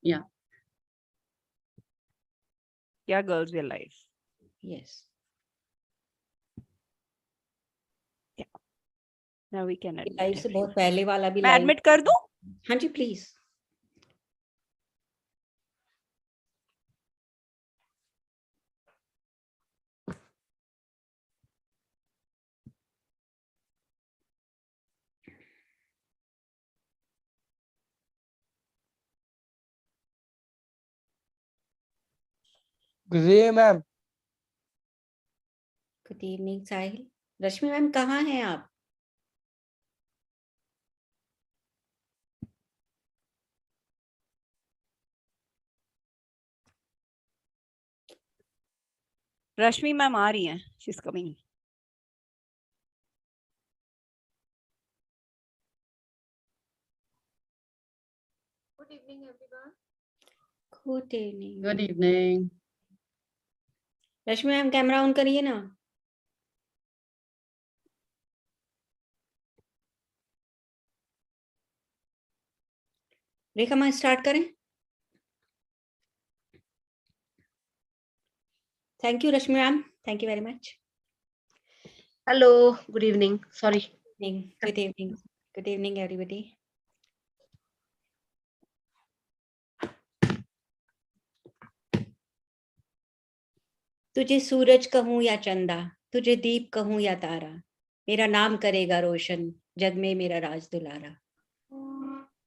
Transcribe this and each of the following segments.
Yeah. Yeah, girls, we're live. Yes. Now we can admit live से everyone. बहुत पहले वाला भी मैं लाइव। admit कर दूं? हाँ जी please. Good evening ma'am. Good evening Sahil. Rashmi ma'am कहाँ हैं आप? रश्मि मैम आ रही हैं. She's coming. Good evening, everyone. Good evening. Good evening. Rashmi ma'am camera on करिए ना। रेखा मैम स्टार्ट करें। Thank you Rashmi ma'am, thank you very much. Hello, good evening. Sorry. Good evening, good evening everybody. तुझे सूरज कहूं या चंदा, तुझे दीप कहूं या तारा, मेरा नाम करेगा रोशन जग में मेरा राज दुलारा।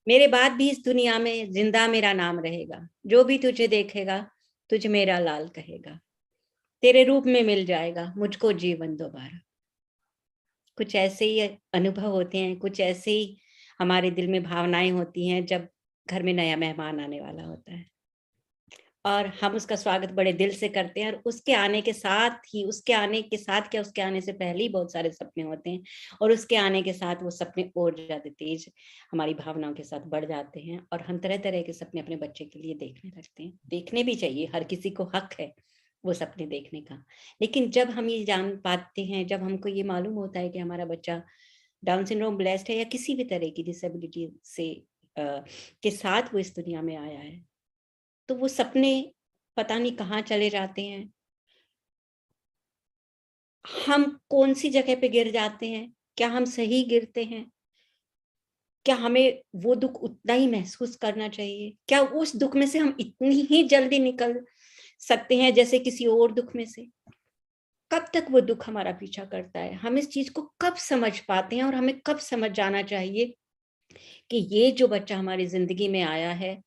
मेरे बाद भी इस दुनिया में जिंदा मेरा नाम रहेगा, जो भी तुझे देखेगा तुझ मेरा लाल कहेगा, तेरे रूप में मिल जाएगा मुझको जीवन दोबारा। कुछ ऐसे ही अनुभव होते हैं, कुछ ऐसे ही हमारे दिल में भावनाएं होती हैं जब घर में नया मेहमान आने वाला होता है और हम उसका स्वागत बड़े दिल से करते हैं। और उसके आने के साथ ही, उसके आने के साथ क्या, उसके आने से पहले ही बहुत सारे सपने होते हैं और उसके आने के साथ वो सपने और ज्यादा तेज हमारी भावनाओं के साथ बढ़ जाते हैं और हम तरह तरह के सपने अपने बच्चे के लिए देखने लगते हैं। देखने भी चाहिए, हर किसी को हक है वो सपने देखने का। लेकिन जब हम ये जान पाते हैं, जब हमको ये मालूम होता है कि हमारा बच्चा डाउन सिंड्रोम ब्लेस्ड है या किसी भी तरह की डिसेबिलिटी से के साथ वो इस दुनिया में आया है, तो वो सपने पता नहीं कहाँ चले जाते हैं। हम कौन सी जगह पे गिर जाते हैं, क्या हम सही गिरते हैं, क्या हमें वो दुख उतना ही महसूस करना चाहिए, क्या उस दुख में से हम इतनी ही जल्दी निकल सकते हैं जैसे किसी और दुख में से? कब तक वो दुख हमारा पीछा करता है? हम इस चीज को कब समझ पाते हैं और हमें कब समझ जाना चाहिए कि ये जो बच्चा हमारी जिंदगी में आया है,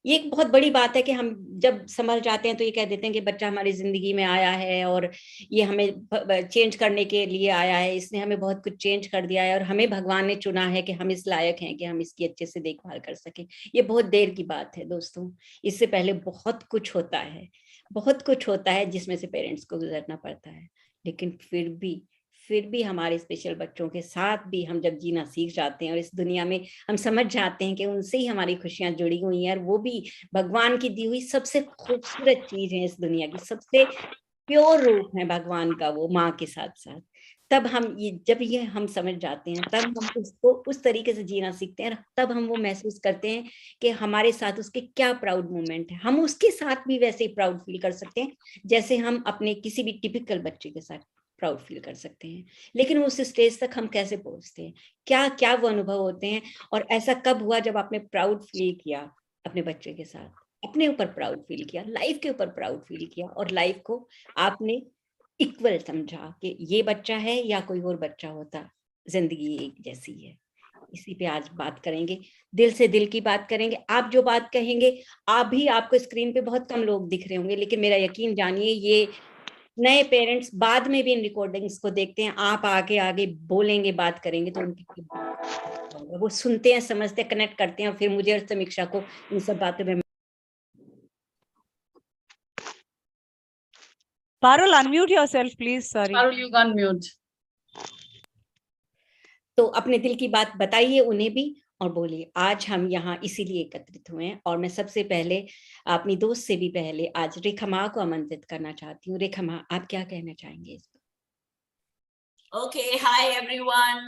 ये एक बहुत बड़ी बात है कि हम जब समझ जाते हैं तो ये कह देते हैं कि बच्चा हमारी जिंदगी में आया है और ये हमें चेंज करने के लिए आया है, इसने हमें बहुत कुछ चेंज कर दिया है और हमें भगवान ने चुना है कि हम इस लायक हैं कि हम इसकी अच्छे से देखभाल कर सकें। ये बहुत देर की बात है दोस्तों। इससे पहले बहुत कुछ होता है, बहुत कुछ होता है जिसमें से पेरेंट्स को गुजरना पड़ता है। लेकिन फिर भी हमारे स्पेशल बच्चों के साथ भी हम जब जीना सीख जाते हैं और इस दुनिया में हम समझ जाते हैं कि उनसे ही हमारी खुशियां जुड़ी हुई हैं और वो भी भगवान की दी हुई सबसे खूबसूरत चीज है, इस दुनिया की सबसे प्योर रूप है भगवान का, वो माँ के साथ साथ। तब हम जब ये हम समझ जाते हैं तब हम उसको उस तरीके से जीना सीखते हैं। तब हम वो महसूस करते हैं कि हमारे साथ उसके क्या प्राउड मोमेंट है। हम उसके साथ भी वैसे ही प्राउड फील कर सकते हैं जैसे हम अपने किसी भी टिपिकल बच्चे के साथ प्राउड फील कर सकते हैं। लेकिन उस स्टेज तक हम कैसे पहुंचते हैं, क्या क्या वो अनुभव होते हैं, और ऐसा कब हुआ जब आपने प्राउड फील किया अपने बच्चे के साथ, अपने ऊपर प्राउड फील किया, लाइफ के ऊपर प्राउड फील किया और लाइफ को आपने इक्वल समझा कि ये बच्चा है या कोई और बच्चा होता, जिंदगी एक जैसी है। इसी पे आज बात करेंगे, दिल से दिल की बात करेंगे। आप जो बात कहेंगे, आपको स्क्रीन पे बहुत कम लोग दिख रहे होंगे, लेकिन मेरा यकीन जानिए ये नए पेरेंट्स बाद में भी इन रिकॉर्डिंग्स को देखते हैं। आप आगे आगे बोलेंगे, बात करेंगे तो उनकी वो सुनते हैं, समझते हैं, कनेक्ट करते हैं और फिर मुझे और समीक्षा को इन सब बातों में। Parul, unmute yourself, please. Sorry. Parul, you can mute. तो अपने दिल की बात बताइए उन्हें भी और बोलिए। आज हम यहाँ इसीलिए एकत्रित हुए हैं और मैं सबसे पहले अपनी दोस्त से भी पहले आज रेखा माँ को आमंत्रित करना चाहती हूँ। रेखा माँ, आप क्या कहना चाहेंगे इस पर? Okay, hi everyone.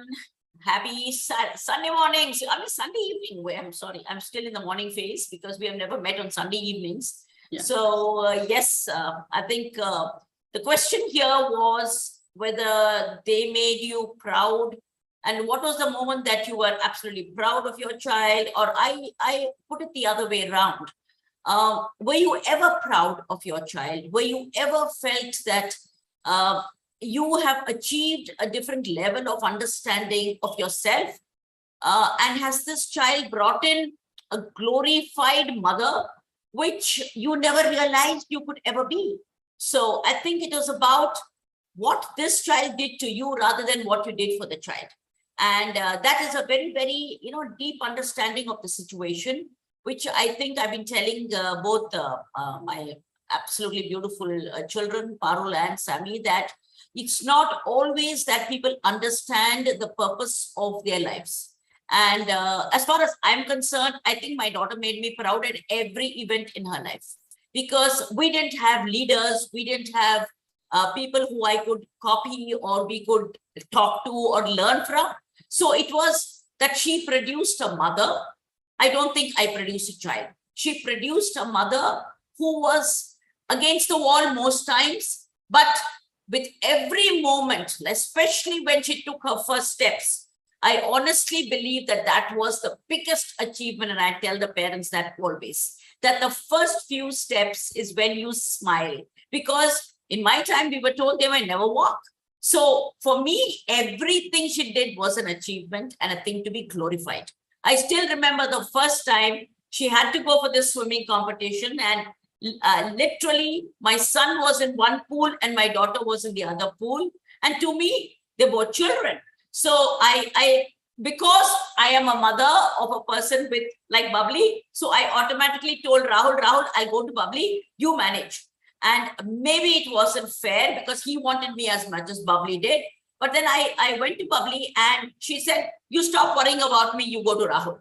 Happy Sunday mornings. I mean, Sunday evening. I'm sorry. I'm still in the morning phase because we have never met on Sunday evenings. Yeah. So, yes, I think the question here was whether they made you proud, and what was the moment that you were absolutely proud of your child, or I put it the other way around. Were you ever proud of your child? Were you ever felt that you have achieved a different level of understanding of yourself? And has this child brought in a glorified mother, which you never realized you could ever be? So I think it was about what this child did to you rather than what you did for the child. And that is a very, very, deep understanding of the situation, which I think I've been telling both my absolutely beautiful children, Parul and Sammy, that it's not always that people understand the purpose of their lives. And as far as I'm concerned, I think my daughter made me proud at every event in her life, because we didn't have leaders, we didn't have people who I could copy or we could talk to or learn from. So it was that she produced a mother. I don't think I produced a child. She produced a mother who was against the wall most times, but with every moment, especially when she took her first steps, I honestly believe that that was the biggest achievement. And I tell the parents that always, that the first few steps is when you smile, because in my time, we were told they might never walk. So for me, everything she did was an achievement and a thing to be glorified. I still remember the first time she had to go for this swimming competition, and literally my son was in one pool and my daughter was in the other pool. And to me, they were children. So I because I am a mother of a person with like Bubbly, so I automatically told Rahul, I'll go to Bubbly, you manage. And maybe it wasn't fair because he wanted me as much as Bubbly did. But then I went to Bubbly and she said, you stop worrying about me, you go to Rahul.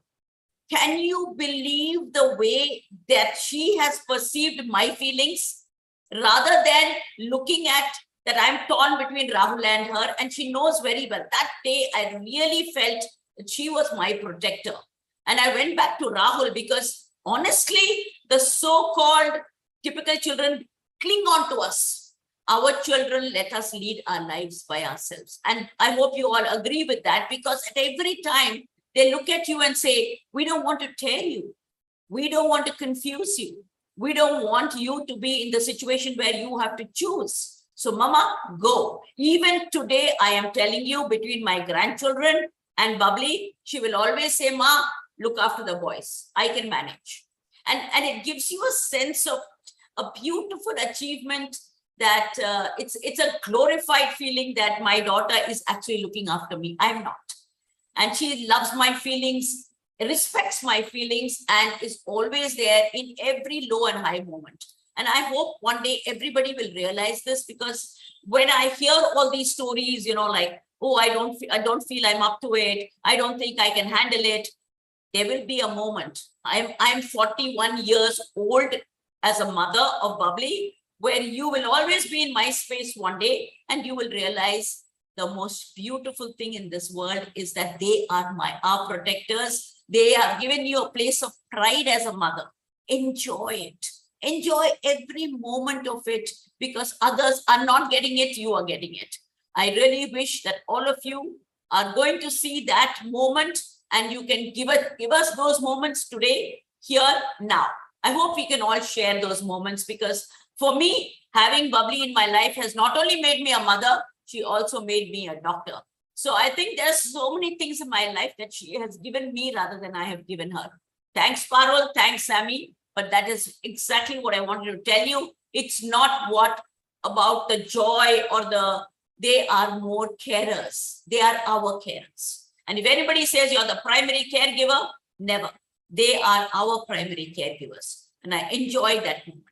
Can you believe the way that she has perceived my feelings rather than looking at that I'm torn between Rahul and her? And she knows very well. That day, I really felt that she was my protector. And I went back to Rahul because honestly, the so-called typical children cling on to us. Our children let us lead our lives by ourselves. And I hope you all agree with that, because at every time they look at you and say, we don't want to tear you. We don't want to confuse you. We don't want you to be in the situation where you have to choose. So Mama, go. Even today, I am telling you, between my grandchildren and Bubbly, she will always say, Ma, look after the boys. I can manage. And it gives you a sense of a beautiful achievement, that it's a glorified feeling that my daughter is actually looking after me. I'm not. And she loves my feelings, respects my feelings, and is always there in every low and high moment. And I hope one day everybody will realize this, because when I hear all these stories, like, oh, I don't feel I'm up to it, I don't think I can handle it, there will be a moment. I'm 41 years old as a mother of Bubbly, where you will always be in my space one day, and you will realize the most beautiful thing in this world is that they are our protectors. They have given you a place of pride as a mother. Enjoy it. Enjoy every moment of it, because others are not getting it, you are getting it. I really wish that all of you are going to see that moment, and you can give us those moments today, here, now. I hope we can all share those moments, because for me, having Bubbly in my life has not only made me a mother, she also made me a doctor. So I think there's so many things in my life that she has given me rather than I have given her. Thanks, Parul. Thanks, Sammy. But that is exactly what I wanted to tell you. It's not what about the joy or they are more carers. They are our carers. And if anybody says you're the primary caregiver, never. They are our primary caregivers. And I enjoy that moment.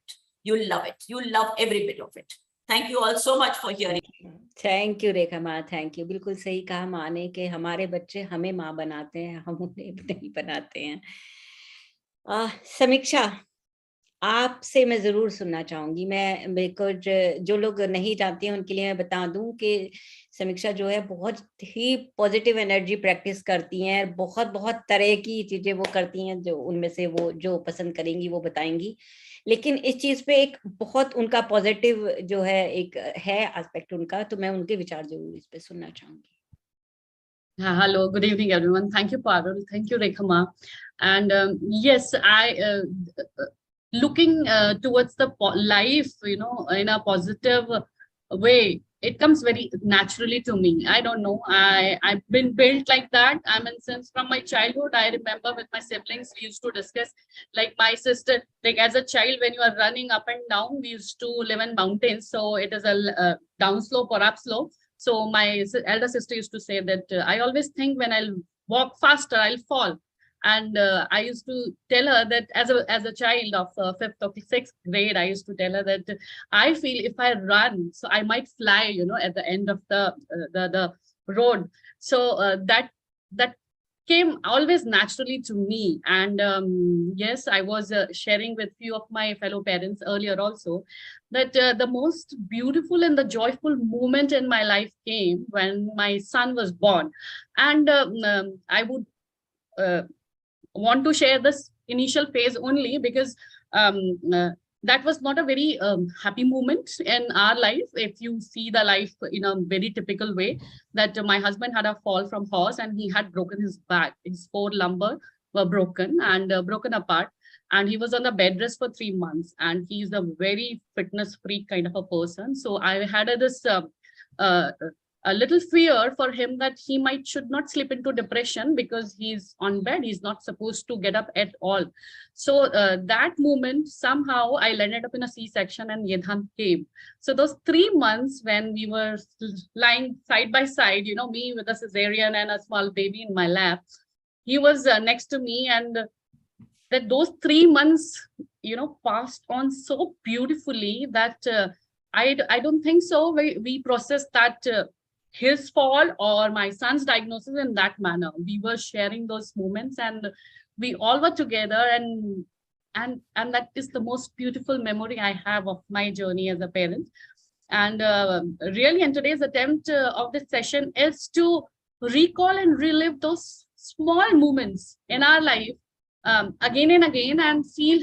You'll love it. You'll love every bit of it. Thank you all so much for hearing. Thank you Rekha माँ, thank you. बिल्कुल सही कहा माँ ने कि हमारे बच्चे हमें माँ बनाते हैं, हम उन्हें नहीं बनाते हैं। समीक्षा, आपसे मैं जरूर सुनना चाहूंगी। मैं बिकॉज जो लोग नहीं जानते हैं उनके लिए मैं बता दूं कि समीक्षा जो है बहुत ही पॉजिटिव एनर्जी प्रैक्टिस करती हैं, बहुत बहुत तरह की चीजें वो करती हैं, जो उनमें से वो जो पसंद करेंगी वो बताएंगी। लेकिन इस चीज पे एक बहुत उनका पॉजिटिव जो है एक है एस्पेक्ट उनका, तो मैं उनके विचार जरूर इस पे सुनना चाहूंगी। Hello, good evening, everyone. Thank you, Parul. Thank you, Rekhama. And yes, looking towards the life, in a positive way, it comes very naturally to me. I don't know. I've been built like that. I mean, since from my childhood, I remember with my siblings, we used to discuss, like my sister, like as a child, when you are running up and down, we used to live in mountains. So it is a down slope or up slope. So my elder sister used to say that I always think when I'll walk faster, I'll fall. And I used to tell her that as a child of 5th or 6th grade, I used to tell her that I feel if I run, so I might fly, at the end of the road. So that came always naturally to me. And yes, I was sharing with few of my fellow parents earlier also that the most beautiful and the joyful moment in my life came when my son was born. And I would want to share this initial phase only because that was not a very happy moment in our life. If you see the life in a very typical way, that my husband had a fall from horse and he had broken his back. His 4 lumbar were broken and broken apart. And he was on the bed rest for 3 months. And he's a very fitness freak kind of a person. So I had a little fear for him that he should not slip into depression because he's on bed. He's not supposed to get up at all. So that moment, somehow I landed up in a C-section and Yedhan came. So those 3 months when we were lying side by side, me with a cesarean and a small baby in my lap, he was next to me, and that those 3 months, passed on so beautifully that I don't think so. We processed that his fall or my son's diagnosis in that manner. We were sharing those moments and we all were together, and that is the most beautiful memory I have of my journey as a parent. And really, in today's attempt of this session is to recall and relive those small moments in our life again and again, and feel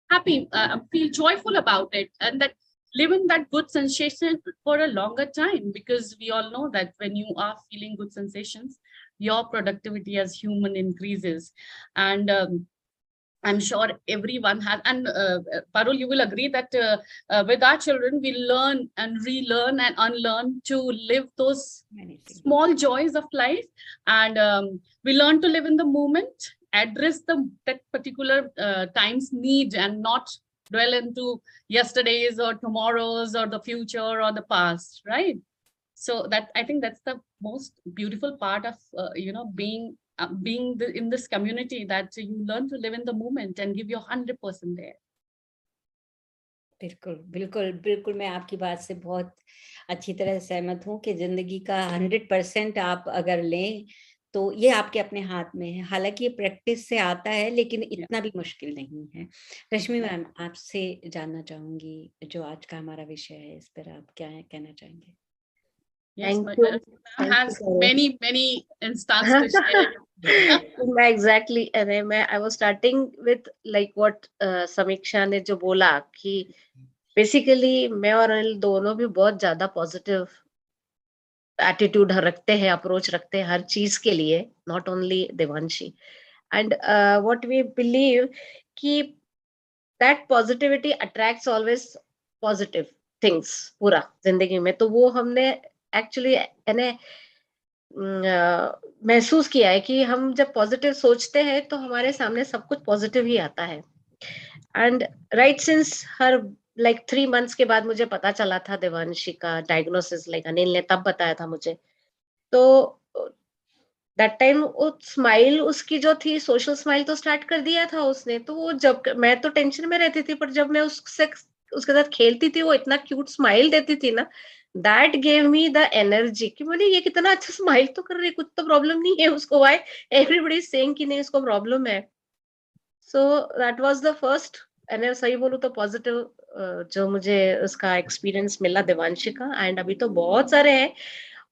happy, feel joyful about it, and that live in that good sensation for a longer time, because we all know that when you are feeling good sensations, your productivity as human increases. And I'm sure everyone has, and Parul, you will agree that with our children, we learn and relearn and unlearn to live those small joys of life. And we learn to live in the moment, address that particular time's need, and not dwell into yesterday's or tomorrow's or the future or the past, right? So that, I think that's the most beautiful part of being in this community, that you learn to live in the moment and give your 100% there. बिल्कुल बिल्कुल बिल्कुल, मैं आपकी बात से बहुत अच्छी तरह सहमत हूँ कि जिंदगी का 100% आप अगर लें तो ये आपके अपने हाथ में है। हालांकि ये प्रैक्टिस से आता है, लेकिन इतना भी मुश्किल नहीं है। रश्मि मैम, आपसे जानना चाहूंगी, जो आज का हमारा विषय है, इस पर आप क्या कहना चाहेंगे? Yes, Thank you. has many instances to share. Exactly. And I was starting with like what Samiksha ने जो बोला कि basically मैं और अनिल दोनों भी बहुत ज्यादा पॉजिटिव एटीट्यूड रखते हैं, अप्रोच रखते हैं हर चीज के लिए, not only Devanshi. And what we believe कि that positivity attracts always positive things पूरा जिंदगी में. तो वो हमने एक्चुअली महसूस किया है कि हम जब पॉजिटिव सोचते हैं तो हमारे सामने सब कुछ पॉजिटिव ही आता है. And right since her like 3 months के बाद मुझे पता चला था देवांशी का डायग्नोसिस, लाइक अनिल ने तब बताया था मुझे. तो दैट टाइम वो स्माइल उसकी जो थी, सोशल स्माइल तो स्टार्ट कर दिया था उसने. तो वो जब मैं तो टेंशन में रहती थी, पर जब मैं उसके साथ खेलती थी, वो इतना क्यूट स्माइल देती थी ना, that gave me the energy कि बोले ये कितना अच्छा स्माइल तो कर रही है, कुछ तो प्रॉब्लम नहीं है उसको. व्हाई एवरीबॉडी इज सेइंग कि नहीं उसको प्रॉब्लम है. So that was the first मैंने सही बोलूं तो पॉजिटिव जो मुझे उसका एक्सपीरियंस मिला देवांशी का, एंड अभी तो बहुत सारे हैं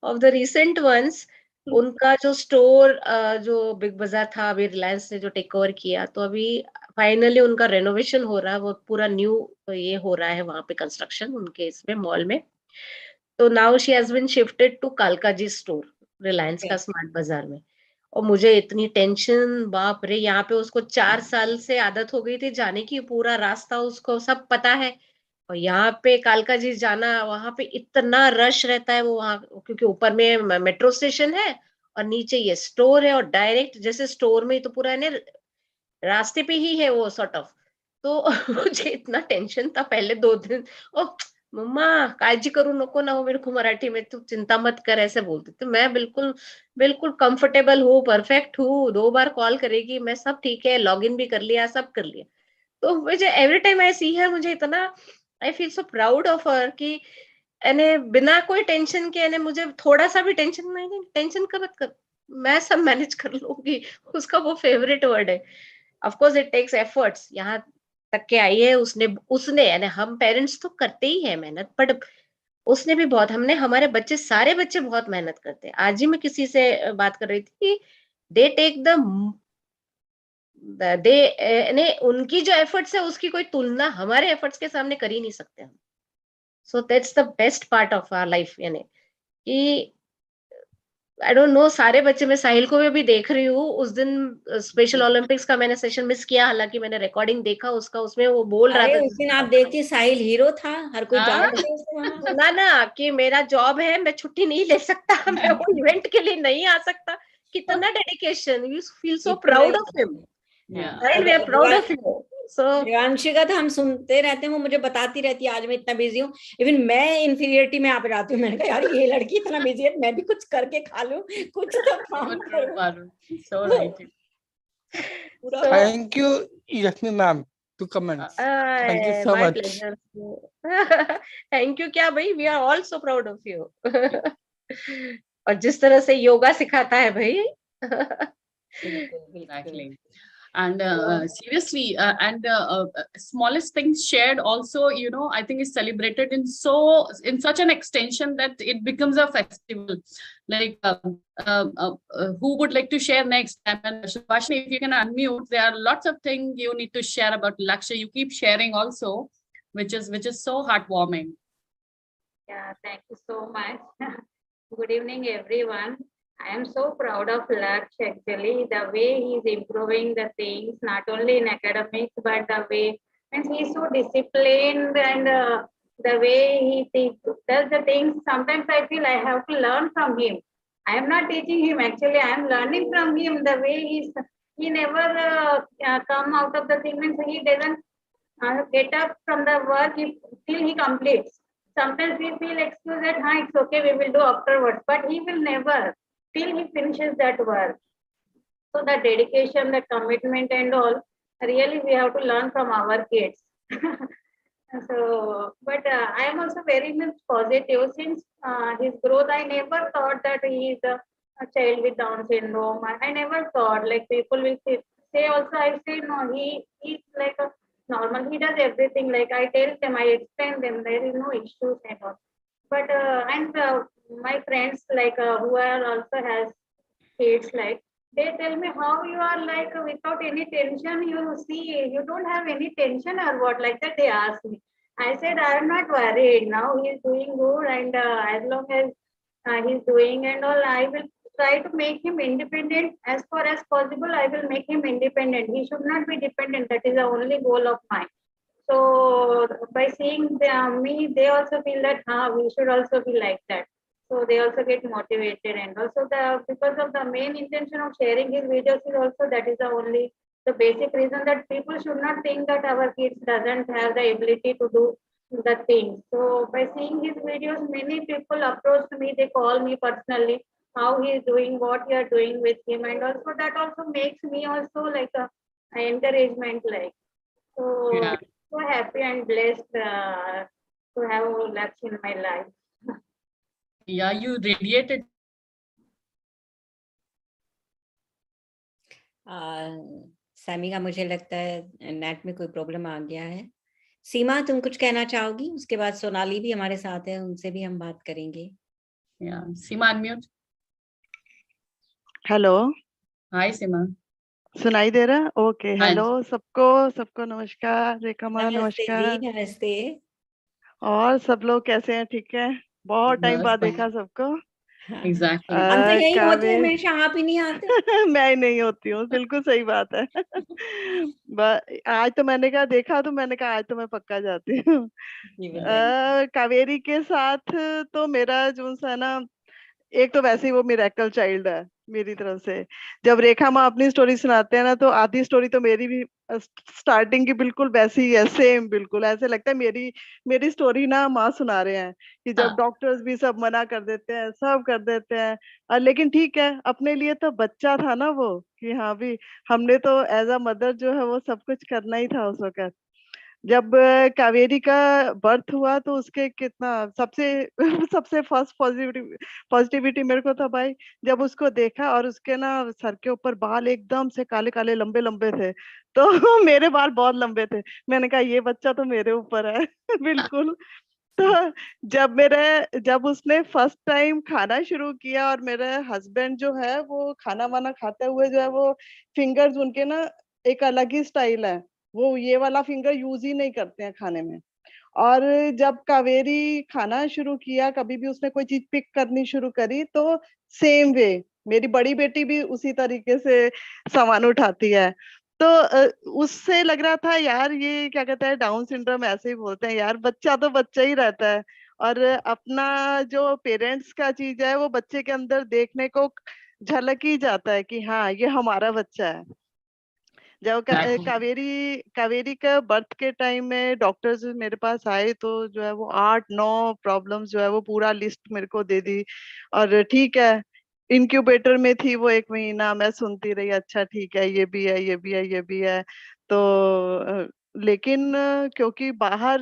ऑफ द रिसेंट वंस। उनका जो स्टोर जो बिग बाजार था, अभी रिलायंस ने जो टेक ओवर किया, तो अभी फाइनली उनका रेनोवेशन हो रहा है, वो पूरा न्यू ये हो रहा है वहां पे कंस्ट्रक्शन उनके इसमें मॉल में। तो now she has been shifted to Kalkaji store, Reliance का स्मार्ट बाजार में। और मुझे इतनी टेंशन, बाप रे, यहाँ पे उसको 4 साल से आदत हो गई थी जाने की, पूरा रास्ता उसको सब पता है। और यहाँ पे कालका जी जाना, वहां पे इतना रश रहता है वो वहां, क्योंकि ऊपर में मेट्रो स्टेशन है और नीचे ये स्टोर है, और डायरेक्ट जैसे स्टोर में तो पूरा है ना रास्ते पे ही है वो सॉर्ट ऑफ। तो मुझे इतना टेंशन था पहले 2 दिन। ओ मम्मा काळजी करू नको ना हो मेरे को, मराठी में तू चिंता मत कर ऐसे बोलती थी। मैं बिल्कुल बिल्कुल कंफर्टेबल हूँ, परफेक्ट हूँ, 2 बार कॉल करेगी, मैं सब ठीक है, लॉगिन भी कर लिया, सब कर लिया। तो मुझे एवरी टाइम आई सी हर, मुझे इतना I feel so proud of her कि यानी बिना कोई टेंशन के, यानी मुझे थोड़ा सा भी टेंशन नहीं, टेंशन का मत कर, मैं सब मैनेज कर लूंगी। उसका वो फेवरेट वर्ड है। Of course it takes efforts, यहाँ तक के आई है उसने उसने यानी हम पेरेंट्स तो करते ही है मेहनत, बट उसने भी बहुत, हमने, हमारे बच्चे, सारे बच्चे बहुत मेहनत करते हैं। आज ही मैं किसी से बात कर रही थी, दे टेक द दे यानी उनकी जो एफर्ट्स है उसकी कोई तुलना हमारे एफर्ट्स के सामने कर ही नहीं सकते हम। So that's the best part of our life, यानी कि आई डोंट नो, सारे बच्चे, मैं साहिल को भी देख रही हूँ। उस दिन स्पेशल ओलंपिक्स का मैंने सेशन मिस किया, हालांकि मैंने रिकॉर्डिंग देखा उसका, उसमें वो बोल रहा अरे था उस दिन आप देखती, साहिल हीरो था, हर कोई हाँ? जानता है उसे वहाँ। सुना ना कि मेरा जॉब है, मैं छुट्टी नहीं ले सकता, मैं वो इवेंट के लिए नहीं आ सकता। कितना dedication, you feel so proud of him. Yeah. Sahil, we are proud of you. So Devanshi का तो हम सुनते रहते हैं, वो मुझे बताती रहती है आज मैं इतना बिजी हूँ। इवन मैं इन्फीरियरिटी में आप जाती हूँ, मैंने कहा यार ये लड़की इतना बिजी है, मैं भी कुछ करके खा लूं, कुछ तो काम Good, करूं। Parul. So right. पूरा So- Thank you, Yashmi ma'am, to comments. Thank you so my much. pleasure. Thank you क्या भाई, we are all so proud of you. और जिस तरह से योगा सिखाता है भाई। Exactly. And seriously, smallest things shared also, you know, I think is celebrated in such an extension that it becomes a festival. Like, who would like to share next? I mean, Subhashini, if you can unmute, there are lots of things you need to share about Lakshya. You keep sharing also, which is so heartwarming. Yeah, thank you so much. Good evening, everyone. I am so proud of Laksh actually, the way he is improving the things, not only in academics, but the way, and he is so disciplined, and the way he does the things. Sometimes I feel I have to learn from him. I am not teaching him actually, I am learning from him the way he never come out of the thing, means he doesn't get up from the work till he completes. Sometimes we feel excuse that, it's okay, we will do afterwards, but he will never till he finishes that work. So the dedication, the commitment and all, really we have to learn from our kids. So, but I am also very much positive since his growth. I never thought that he is a child with Down syndrome. I never thought, like people will say also, I say no, he is like a normal. He does everything. Like I tell them, I explain them, there is no issues and all. But my friends like who are also has kids, like they tell me how you are like without any tension, you see you don't have any tension or what, like that they ask me. I said I am not worried, now he is doing good, and as long as he's doing and all, I will try to make him independent as far as possible. I will make him independent. He should not be dependent. That is the only goal of mine. So by seeing me, they also feel that we should also be like that. So they also get motivated, and also because of the main intention of sharing his videos is also, that is the basic reason that people should not think that our kids doesn't have the ability to do the things. So by seeing his videos, many people approached me, they call me personally, how he is doing, what you are doing with him, and also that also makes me also like a encouragement, like. So, Yeah. so happy and blessed to have Laksh in my life. Yeah, you radiated. Sammy का मुझे लगता है net में कोई problem आ गया है। सीमा, तुम कुछ कहना चाहोगी? उसके बाद सोनाली भी हमारे साथ है, उनसे भी हम बात करेंगे। Yeah, Seema, unmute. Hello, Hi, Seema. सुनाई दे रहा? ओके, हाँ हेलो सबको नमस्कार, रेखा माँ नमस्ते जी, नमस्कार। नमस्ते। और सब लोग कैसे हैं? ठीक है, बहुत टाइम बस बाद बढ़िया। देखा सबको। हाँ, Exactly. हम तो यही होते हैं, काव्य हमेशा आप ही नहीं आते। मैं नहीं होती हूँ, बिल्कुल सही बात है। आज तो मैंने कहा देखा, तो मैंने कहा आज तो मैं पक्का जाती हूँ। जी बताइए। कावेरी के साथ तो मेरा जो सा है ना, एक तो वैसे ही वो मिरेकल चाइल्ड है मेरी तरफ से। जब रेखा माँ अपनी स्टोरी सुनाते हैं ना, तो आधी स्टोरी तो मेरी भी स्टार्टिंग की बिल्कुल वैसी ही है, सेम बिल्कुल ऐसे लगता है मेरी स्टोरी ना माँ सुना रहे हैं कि जब हाँ। डॉक्टर्स भी सब मना कर देते हैं, सब कर देते हैं, लेकिन ठीक है, अपने लिए तो बच्चा था ना वो, कि हाँ भी हमने तो एज अ मदर जो है वो सब कुछ करना ही था उस वक्त। जब कावेरी का बर्थ हुआ तो उसके कितना सबसे सबसे फर्स्ट पॉजिटिविटी मेरे को था भाई, जब उसको देखा और उसके ना सर के ऊपर बाल एकदम से काले काले लंबे लंबे थे, तो मेरे बाल बहुत लंबे थे, मैंने कहा ये बच्चा तो मेरे ऊपर है। बिल्कुल। तो जब उसने फर्स्ट टाइम खाना शुरू किया, और मेरे हस्बैंड जो है वो खाना वाना खाते हुए जो है वो फिंगर्स उनके ना एक अलग ही स्टाइल है, वो ये वाला फिंगर यूज ही नहीं करते हैं खाने में। और जब कावेरी खाना शुरू किया, कभी भी उसने कोई चीज पिक करनी शुरू करी, तो सेम वे मेरी बड़ी बेटी भी उसी तरीके से सामान उठाती है। तो उससे लग रहा था यार, ये क्या कहते हैं, डाउन सिंड्रोम ऐसे ही बोलते हैं यार, बच्चा तो बच्चा ही रहता है, और अपना जो पेरेंट्स का चीज है वो बच्चे के अंदर देखने को झलक ही जाता है कि हाँ ये हमारा बच्चा है। जब Exactly. कावेरी का बर्थ के टाइम में डॉक्टर्स मेरे पास आए, तो जो है वो 8-9 प्रॉब्लम्स जो है वो पूरा लिस्ट मेरे को दे दी। और ठीक है, इंक्यूबेटर में थी वो 1 महीना, मैं सुनती रही, अच्छा ठीक है, ये भी है, ये भी है, ये भी है। तो लेकिन क्योंकि बाहर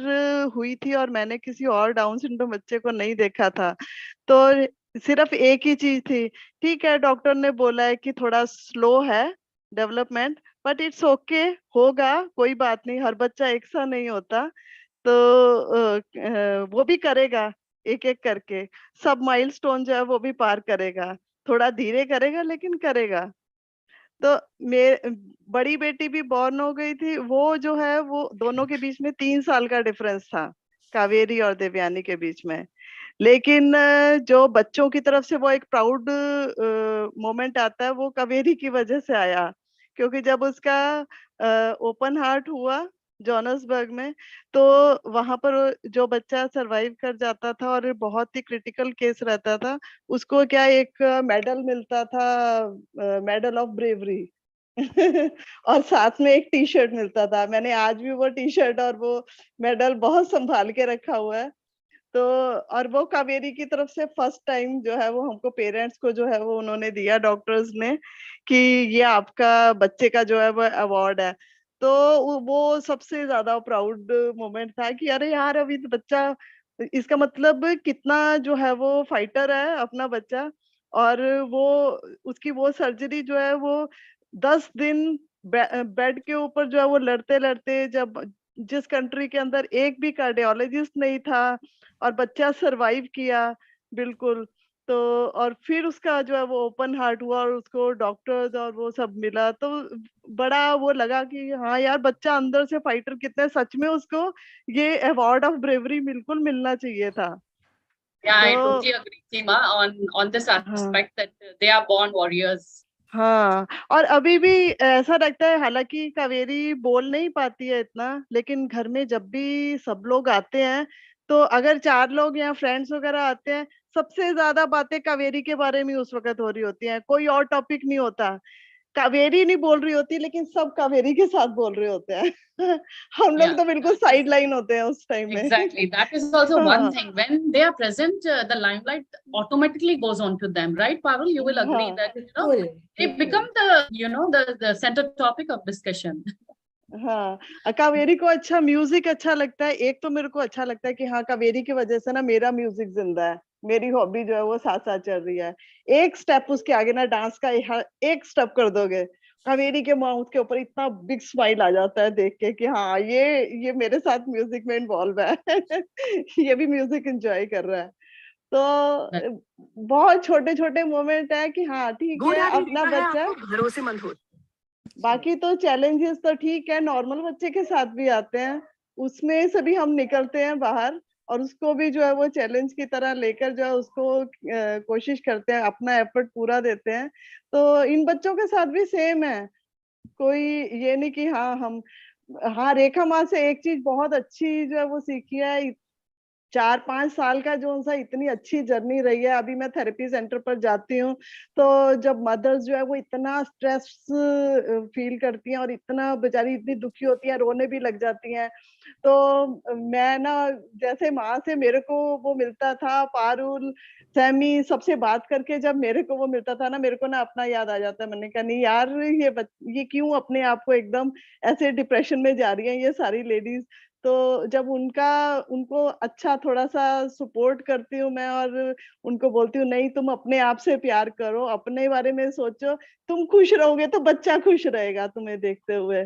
हुई थी और मैंने किसी और डाउन सिंड्रोम बच्चे को नहीं देखा था, तो सिर्फ एक ही चीज थी, ठीक है डॉक्टर ने बोला है कि थोड़ा स्लो है डेवलपमेंट, बट इट्स ओके, होगा, कोई बात नहीं, हर बच्चा एक सा नहीं होता। तो वो भी करेगा, एक एक करके सब माइलस्टोन जो है वो भी पार करेगा, थोड़ा धीरे करेगा लेकिन करेगा। तो बड़ी बेटी भी बॉर्न हो गई थी, वो जो है वो दोनों के बीच में 3 साल का डिफरेंस था, कावेरी और देवयानी के बीच में। लेकिन जो बच्चों की तरफ से वो एक प्राउड मोमेंट आता है, वो कावेरी की वजह से आया, क्योंकि जब उसका ओपन हार्ट हुआ जोहान्सबर्ग में, तो वहां पर जो बच्चा सरवाइव कर जाता था और बहुत ही क्रिटिकल केस रहता था, उसको क्या एक मेडल मिलता था, मेडल ऑफ ब्रेवरी। और साथ में एक टी शर्ट मिलता था, मैंने आज भी वो टी शर्ट और वो मेडल बहुत संभाल के रखा हुआ है। तो और वो कावेरी की तरफ से फर्स्ट टाइम जो है वो हमको पेरेंट्स को जो है वो उन्होंने दिया, डॉक्टर्स ने, कि ये आपका बच्चे का जो है वो अवार्ड है। तो वो सबसे ज्यादा प्राउड मोमेंट था कि अरे यार, अभी तो बच्चा, इसका मतलब कितना जो है वो फाइटर है अपना बच्चा। और वो उसकी वो सर्जरी जो है वो 10 दिन बेड के ऊपर जो है वो लड़ते लड़ते, जब जिस कंट्री के अंदर एक भी कार्डियोलॉजिस्ट नहीं था, और बच्चा सरवाइव किया बिल्कुल। तो और फिर उसका जो है वो ओपन हार्ट हुआ और उसको डॉक्टर्स और वो सब मिला, तो बड़ा वो लगा कि हाँ यार, बच्चा अंदर से फाइटर कितने, सच में उसको ये अवार्ड ऑफ ब्रेवरी बिल्कुल मिलना चाहिए था। Yeah, I तो totally agree, Seema, on this हाँ aspect that they are born warriors. हाँ, और अभी भी ऐसा लगता है, हालांकि कावेरी बोल नहीं पाती है इतना, लेकिन घर में जब भी सब लोग आते हैं, तो अगर 4 लोग या फ्रेंड्स वगैरह आते हैं, सबसे ज्यादा बातें कावेरी के बारे में उस वक्त हो रही होती हैं, कोई और टॉपिक नहीं होता। कावेरी नहीं बोल रही होती, लेकिन सब कावेरी के साथ बोल रहे होते हैं। हम लोग Yeah, तो बिल्कुल that is साइड लाइन होते हैं उस टाइम में। exactly. That is also one हाँ thing. When they are present, the limelight automatically goes on to them, right, Parul? You will agree हाँ that बिल्कुल they बिल्कुल। become the center topic of discussion. हाँ, कावेरी को अच्छा music अच्छा लगता है, एक तो मेरे को अच्छा लगता है कि हाँ, कावेरी की वजह से ना मेरा म्यूजिक जिंदा है, मेरी हॉबी जो है वो साथ साथ चल रही है। एक स्टेप उसके आगे ना डांस का एक स्टेप कर दोगे कावेरी के माउथ के ऊपर इतना बिग स्माइल आ जाता है देख के कि हाँ ये मेरे साथ म्यूजिक में इन्वॉल्व है ये भी म्यूजिक एंजॉय कर रहा है। तो बहुत छोटे-छोटे मोमेंट है कि हाँ ठीक है अपना बच्चा भरोसेमंद हो। बाकी तो चैलेंजेस तो ठीक है नॉर्मल बच्चे के साथ भी आते हैं, उसमें से भी हम निकलते हैं बाहर और उसको भी जो है वो चैलेंज की तरह लेकर जो है उसको कोशिश करते हैं, अपना एफर्ट पूरा देते हैं। तो इन बच्चों के साथ भी सेम है, कोई ये नहीं कि हाँ, रेखा माँ से एक चीज़ बहुत अच्छी जो है वो सीखी है 4-5 साल का जो उनसा इतनी अच्छी जर्नी रही है। अभी मैं थेरेपी सेंटर पर जाती हूँ, तो जब मदर्स जो है वो इतना स्ट्रेस फील करती हैं और इतना बेचारी इतनी दुखी होती हैं, रोने भी लग जाती हैं। तो मैं ना जैसे माँ से मेरे को वो मिलता था, पारुल, सैमी सबसे बात करके जब मेरे को वो मिलता था ना, मेरे को ना अपना याद आ जाता है। मैंने कहा नहीं यार ये क्यों अपने आप को एकदम ऐसे डिप्रेशन में जा रही हैं ये सारी लेडीज़। तो जब उनको अच्छा थोड़ा-सा सपोर्ट करती हूँ मैं और उनको बोलती हूँ नहीं तुम अपने आप से प्यार करो, अपने बारे में सोचो, तुम खुश रहोगे तो बच्चा खुश रहेगा तुम्हें देखते हुए।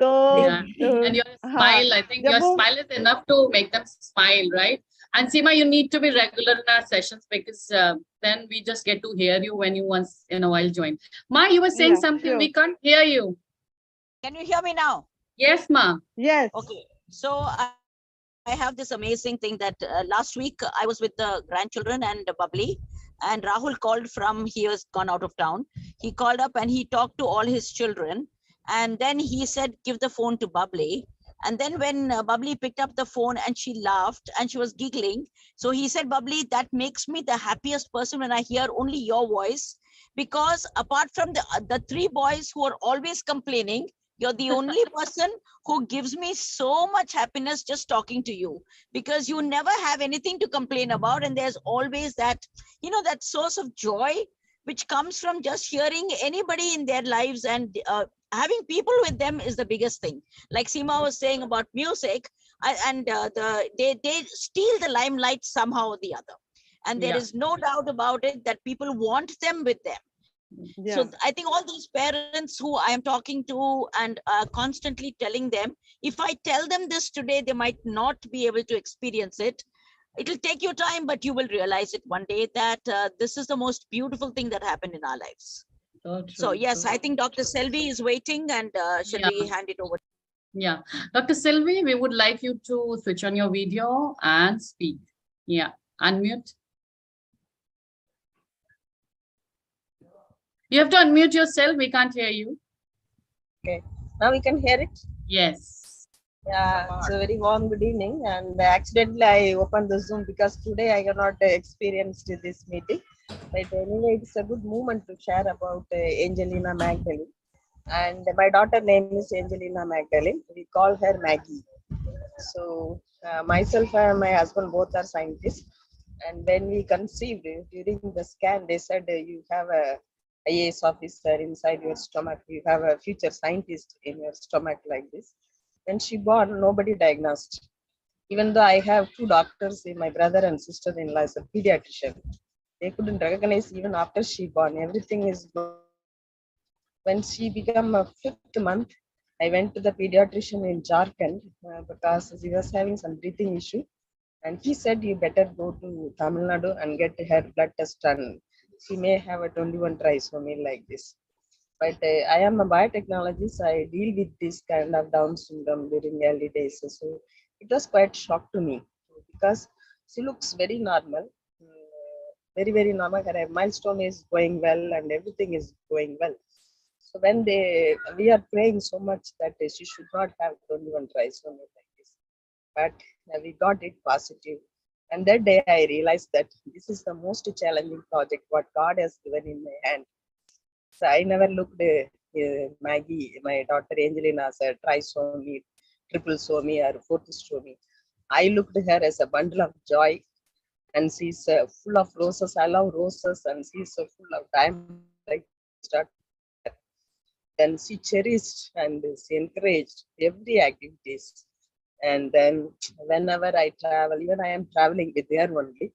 तो Yeah, and your हाँ, smile, I think जब your वो smile is enough to make them smile, right? And Seema, you need to be regular in our sessions because then we just get to hear you when you once in a while join. Ma, you were saying Yeah, something, sure. we can't hear you. Can you hear me now? Yes, Ma. Yes. Okay. So I have this amazing thing that last week I was with the grandchildren and Bubbly, and Rahul called from, he was gone out of town. He called up and he talked to all his children. And then he said, give the phone to Bubbly. And then when Bubbly picked up the phone and she laughed and she was giggling. So he said, Bubbly, that makes me the happiest person when I hear only your voice. Because apart from the three boys who are always complaining, you're the only person who gives me so much happiness just talking to you, because you never have anything to complain about. And there's always that, that source of joy, which comes from just hearing anybody in their lives, and having people with them is the biggest thing. Like Seema was saying about music, they steal the limelight somehow or the other. And there is no doubt about it that people want them with them. Yeah. So I think all these parents who I am talking to and constantly telling them, if I tell them this today, they might not be able to experience it. It'll take you time, but you will realize it one day that this is the most beautiful thing that happened in our lives. So yes, I think Dr. Selvi is waiting, and shall we hand it over? Yeah, Dr. Selvi, we would like you to switch on your video and speak. Yeah, unmute. You have to unmute yourself. We can't hear you. Okay, now we can hear it. Yes. Yeah, it's a very warm good evening, and accidentally I opened the Zoom because today I have not experienced this meeting. But anyway, it's a good moment to share about Angelina Magdalene. And my daughter name is Angelina Magdalene. We call her Maggie. So myself and my husband both are scientists. And when we conceived during the scan, they said you have a IAS officer inside your stomach. You have a future scientist in your stomach like this. When she born, nobody diagnosed. Even though I have two doctors, my brother and sister-in-law is a pediatrician. They couldn't recognize even after she born. Everything is good. When she became a 5th month, I went to the pediatrician in Jharkhand because she was having some breathing issue. And he said, you better go to Tamil Nadu and get her blood test done. She may have a 21 trisomy like this. But I am a biotechnologist. I deal with this kind of Down syndrome during early days. So it was quite shock to me because she looks very normal, very, very normal. Her milestone is going well and everything is going well. So when we are praying so much that she should not have 21 trisomy like this. But we got it positive. And that day I realized that this is the most challenging project what God has given in my hand. So I never looked Maggie, my daughter Angelina, as a trisomy, triple-somy or fourth-somy. I looked at her as a bundle of joy, and she's full of roses. I love roses, and she's full of diamonds. Then she cherished and she encouraged every activities. And then whenever I travel, even I am traveling with her only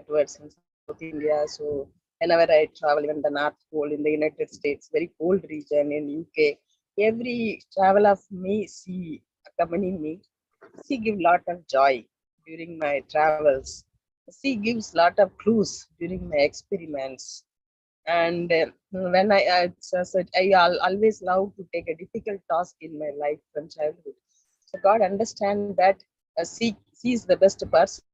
towards South India. So whenever I travel, even the North Pole in the United States, very cold region in UK, every travel of me, she accompany me. She give lot of joy during my travels. She gives lot of clues during my experiments. And when always love to take a difficult task in my life from childhood. So God understand that she is the best person.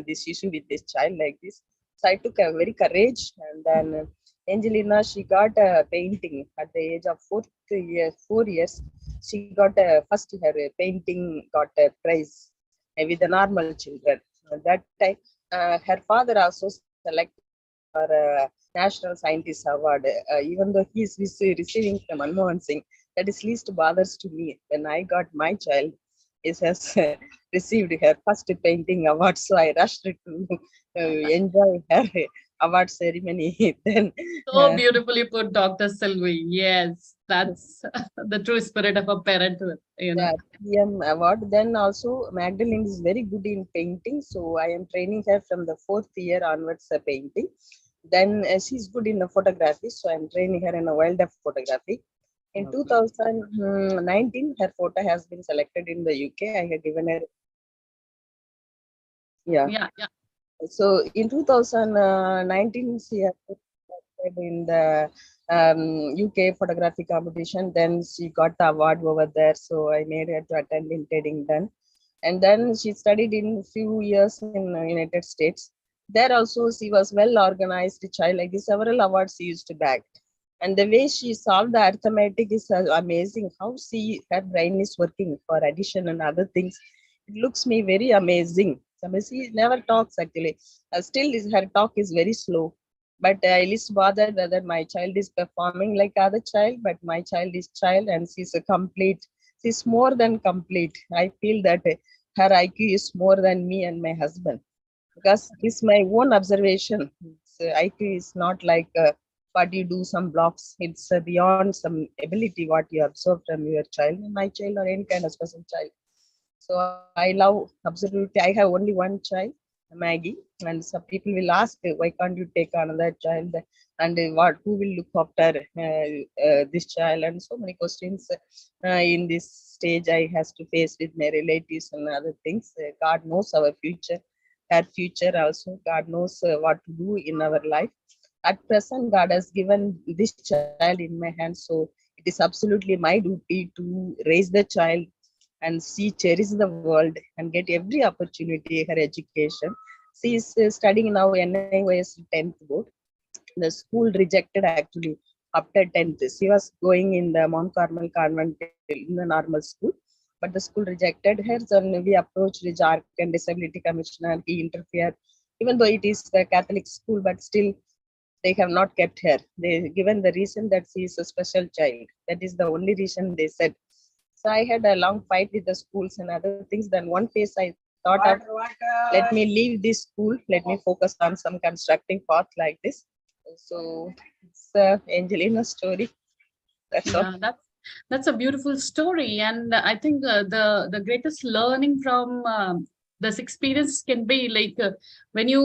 This issue with this child like this. So I took a very courage, and then Angelina, she got a painting at the age of 4 years. She got first her painting got a prize with the normal children. At that time, her father also selected for a National Scientist Award, even though he is receiving from Manmohan Singh. That is least bothers to me. When I got my child, he has received her first painting award, so I rushed to enjoy her award ceremony. Then So beautifully put, Dr. Selvi. Yes, that's the true spirit of a parenthood. You know. the PM award. Then also Magdalene is very good in painting, so I am training her from the 4th year onwards painting. Then she's good in photography, so I'm training her in a wildlife photography. In 2019, her photo has been selected in the UK. I have given her. Yeah. So in 2019, she has participated in the UK photography competition. Then she got the award over there. So I made her to attend in Teddington. And then she studied in few years in the United States. There also she was well organized child. Like several awards she used to bag. And the way she solved the arithmetic is amazing. How her brain is working for addition and other things. It looks me very amazing. She never talks actually. Still, her talk is very slow. But I least bother whether my child is performing like other child, but my child is child and she's a complete. She's more than complete. I feel that her IQ is more than me and my husband. Because this is my own observation. IQ is not like what you do some blocks. It's beyond some ability what you observe from your child, my child or any kind of special child. So I love absolutely. I have only one child, Maggie, and some people will ask, why can't you take another child? And who will look after this child? And so many questions in this stage I has to face with my relatives and other things. God knows our future, her future also. God knows what to do in our life. At present, God has given this child in my hands, so it is absolutely my duty to raise the child and she cherish the world and get every opportunity her education. She is studying now NIOS 10th board. The school rejected actually after 10th. She was going in the Mount Carmel Convent in the normal school, but the school rejected her. So we approached the Jharkhand Disability Commissioner. He interfered, even though it is the Catholic school, but still they have not kept her. They given the reason that she is a special child. That is the only reason they said. So I had a long fight with the schools and other things. Then one phase I thought of, let me leave this school. Let me focus on some constructing path like this. So it's Angelina's story. That's all. That's a beautiful story, and I think the greatest learning from this experience can be like when you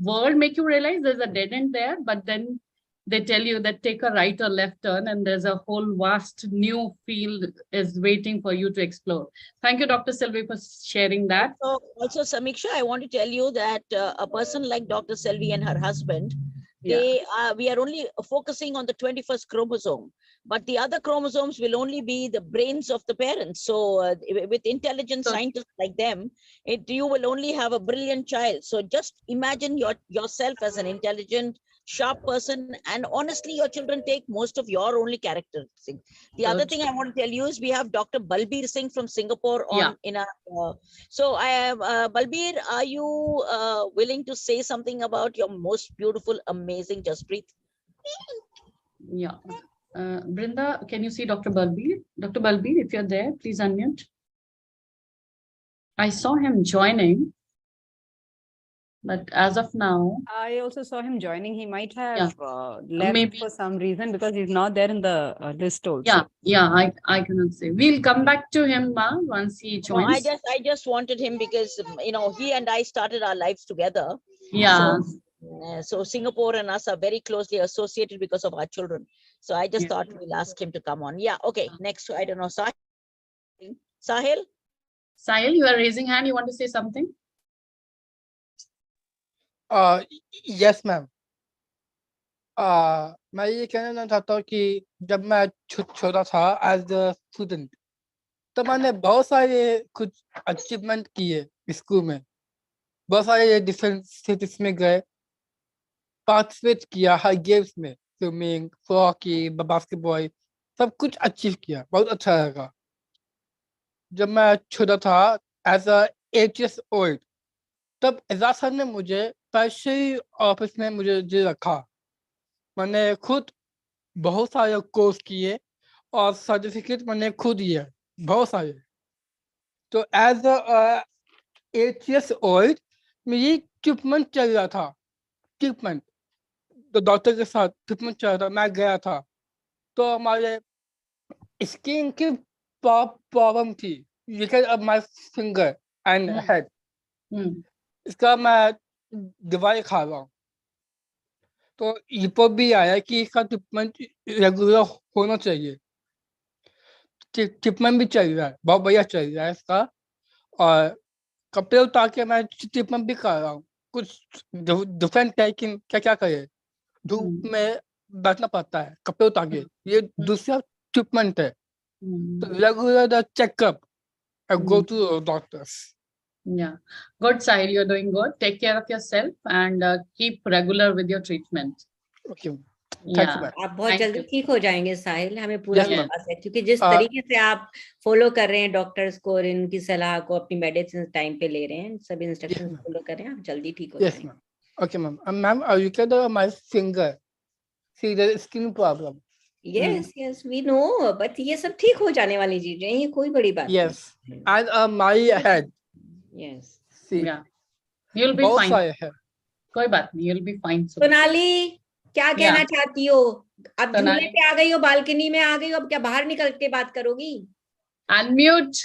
world make you realize there's a dead end there, but then they tell you that take a right or left turn and there's a whole vast new field is waiting for you to explore. Thank you, Dr. Selvi, for sharing that. Also, Samiksha, I want to tell you that a person like Dr. Selvi and her husband, we are only focusing on the 21st chromosome, but the other chromosomes will only be the brains of the parents. So with intelligent scientists like them, you will only have a brilliant child. So just imagine yourself as an intelligent, sharp person, and honestly your children take most of your only characteristics. The other thing I want to tell you is we have Dr. Balbir Singh from Singapore on in our so I am Balbir, are you willing to say something about your most beautiful, amazing Jaspreet? Brinda, can you see Dr. Balbir? Dr. Balbir, if you're there, please unmute. I saw him joining, but as of now, I also saw him joining. He might have left for some reason because he's not there in the list also. I cannot say. We'll come back to him once he joins. No, I just wanted him because he and I started our lives together. Yeah. So Singapore and us are very closely associated because of our children. So I just thought we'll ask him to come on. Yeah, okay. Next, I don't know, Sahil? Sahil, you are raising hand. You want to say something? Yes, ma'am. मैं ये कहना चाहता हूँ कि जब मैं छोटा था एज अ स्टूडेंट, तो मैंने बहुत सारे कुछ अचीवमेंट किए स्कूल में, बहुत सारे डिफरेंट स्टेट्स में गए, पार्टिसिपेट किया हर गेम्स में, स्विमिंग, हॉकी, बास्केटबॉल, सब कुछ अचीव किया, बहुत अच्छा लगा। जब मैं छोटा था एज अ 8 years old, तब एजाज सर ने मुझे पैसे ऑफिस में मुझे रखा। मैंने खुद बहुत सारे कोर्स किए और सर्टिफिकेट मैंने खुद लिए बहुत सारे। तो एज अ 8 years old मेरी ट्रीटमेंट चल रहा था, ट्रीटमेंट तो डॉक्टर के साथ ट्रीटमेंट चल रहा था, मैं गया था। तो हमारे स्किन की प्रॉब्लम थी, माय फिंगर एंड हेड, इसका मैं दवाई खा रहा हूँ। तो रिपोर्ट भी आया कि इसका ट्रीटमेंट रेगुलर होना चाहिए। ट्रीटमेंट भी चल रहा है, बहुत बढ़िया चल रहा है इसका, और कपड़े उतार के मैं ट्रीटमेंट भी कर रहा हूँ। कुछ डिफरेंट है कि क्या करे, धूप में बैठना पड़ता है कपड़े उतार के, ये दूसरा ट्रीटमेंट है। तो regular checkup, go to doctors. Yeah, good, Sahil. You're doing good. Take care of yourself and keep regular with your treatment. Okay. Yeah. आप बहुत जल्दी ठीक हो जाएंगे साहिल, हमें पूरा विश्वास है, क्योंकि जिस तरीके से आप फॉलो कर रहे हैं डॉक्टर्स को और इनकी सलाह को, अपनी मेडिसिन टाइम पे ले रहे हैं, सब इंस्ट्रक्शंस फॉलो कर रहे हैं, आप जल्दी ठीक हो जाएंगे। Okay, ma'am. Ma'am, you can do my finger. See, there is skin problem. Yes, we know, but ये सब ठीक हो जाने वाली चीजें, ये कोई बड़ी बात नहीं। Yes, and my head. Yes. See. Yeah. You'll be fine. कोई बात नहीं, you'll be fine. सोनाली, क्या कहना चाहती हो? अब झूले पे आ गई हो, बालकनी में आ गई हो, अब क्या बाहर निकल के बात करोगी? Unmute.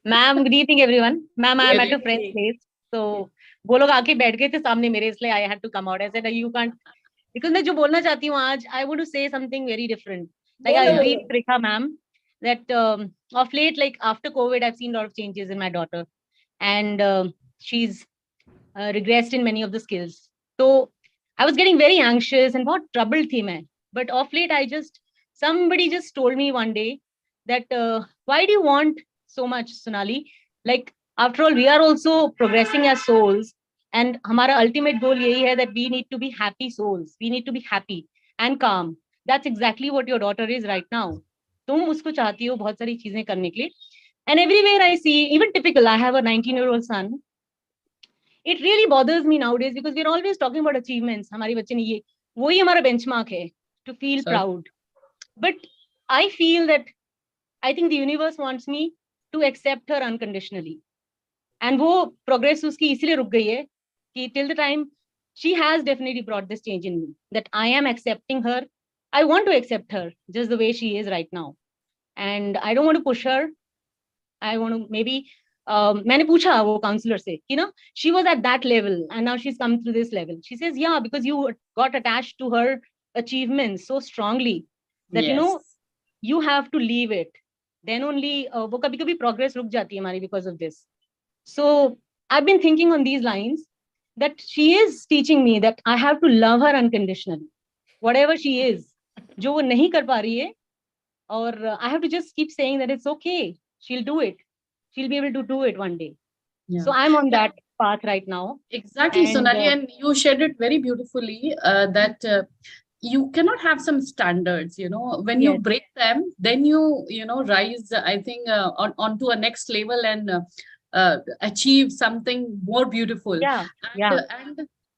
Ma'am, good evening everyone. Ma'am, I am at a friend's place. So वो लोग आके बैठ गए थे सामने मेरे, इसलिए I had to come out. I said you can't, because मैं जो बोलना चाहती हूँ आज, I want to say something very different. Like I agree with Rekha ma'am that of late, like after COVID, I've seen a lot of changes in my daughter, and she's regressed in many of the skills. So I was getting very anxious and बहुत troubled थी मैं. But of late, somebody just told me one day that why do you want so much, Sonali? Like after all, we are also progressing as souls, and हमारा ultimate goal यही है that we need to be happy souls. We need to be happy and calm. That's exactly what your daughter is right now. तुम उसको चाहती हो बहुत सारी चीजें करने के लिए. And everywhere I see, even typical, I have a 19-year-old son. It really bothers me nowadays because we're always talking about achievements. हमारे बच्चे ने ये, वही हमारा benchmark है, to feel proud. But I feel that I think the universe wants me to accept her unconditionally. And वो progress उसकी इसीलिए रुक गई है कि till the time she has definitely brought this change in me, that I am accepting her. I want to accept her just the way she is right now. And I don't want to push her. I want to maybe मैंने पूछा वो counselor से, you know, she was at that level and now she's come to this level. She says, yeah, because you got attached to her achievements so strongly that you know you have to leave it. Then only वो कभी-कभी progress रुक जाती है हमारी because of this. So I've been thinking on these lines that she is teaching me that I have to love her unconditionally, whatever she is. जो वो नहीं कर पा रही है, और I have to just keep saying that it's okay. She'll do it. She'll be able to do it one day. Yeah. So I'm on that path right now. Exactly, Sonali, and you shared it very beautifully that you cannot have some standards, you know, when you break them, then you know, rise, I think, onto a next level and achieve something more beautiful.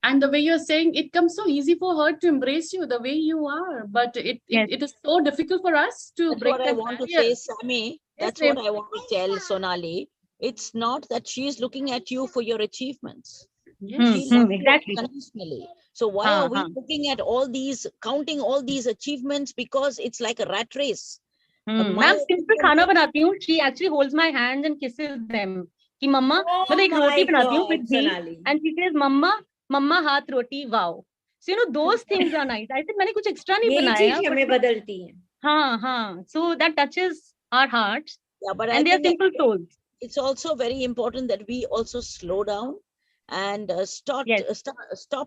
And the way you're saying, it comes so easy for her to embrace you the way you are, but it is so difficult for us to break that barrier. That's what I want to say, Sammy. That's what I want to tell Sonali. It's not that she's looking at you for your achievements. She loves exactly. you unconditionally. So why are we looking at all these, counting all these achievements, because it's like a rat race. Ma'am, simple खाना बनाती हूँ. She actually holds my hands and kisses them. कि मम्मा, मतलब एक रोटी बनाती हूँ with ghee, and she says, "Mama, Mama haath roti, wow. So, those things are nice. I said, मैंने कुछ extra नहीं यही बनाया. चीज हमें बदलती है. हाँ. So that touches our hearts. Yeah, but and they are simple souls. It's also very important that we also slow down and stop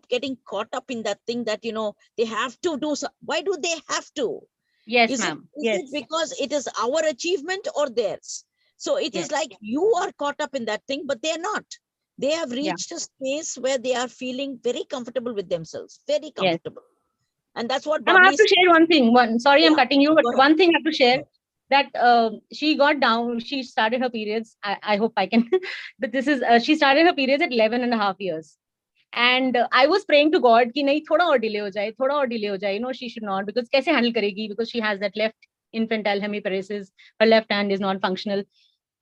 getting caught up in that thing that, they have to do. Why do they have to? Yes, Is ma'am. it because it is our achievement or theirs? So it is like you are caught up in that thing, but they're not. They have reached a space where they are feeling very comfortable with themselves, very comfortable. And that's what I have to share one thing. Sorry, I'm cutting you, but one thing I have to share, that she got down, she started her periods. I hope I can, but this is, she started her periods at 11.5 years. And I was praying to God कि नहीं थोड़ा और delay हो जाए, थोड़ा और delay हो जाए. She should not, because कैसे handle करेगी, because she has that left infantile hemiparesis. Her left hand is not functional,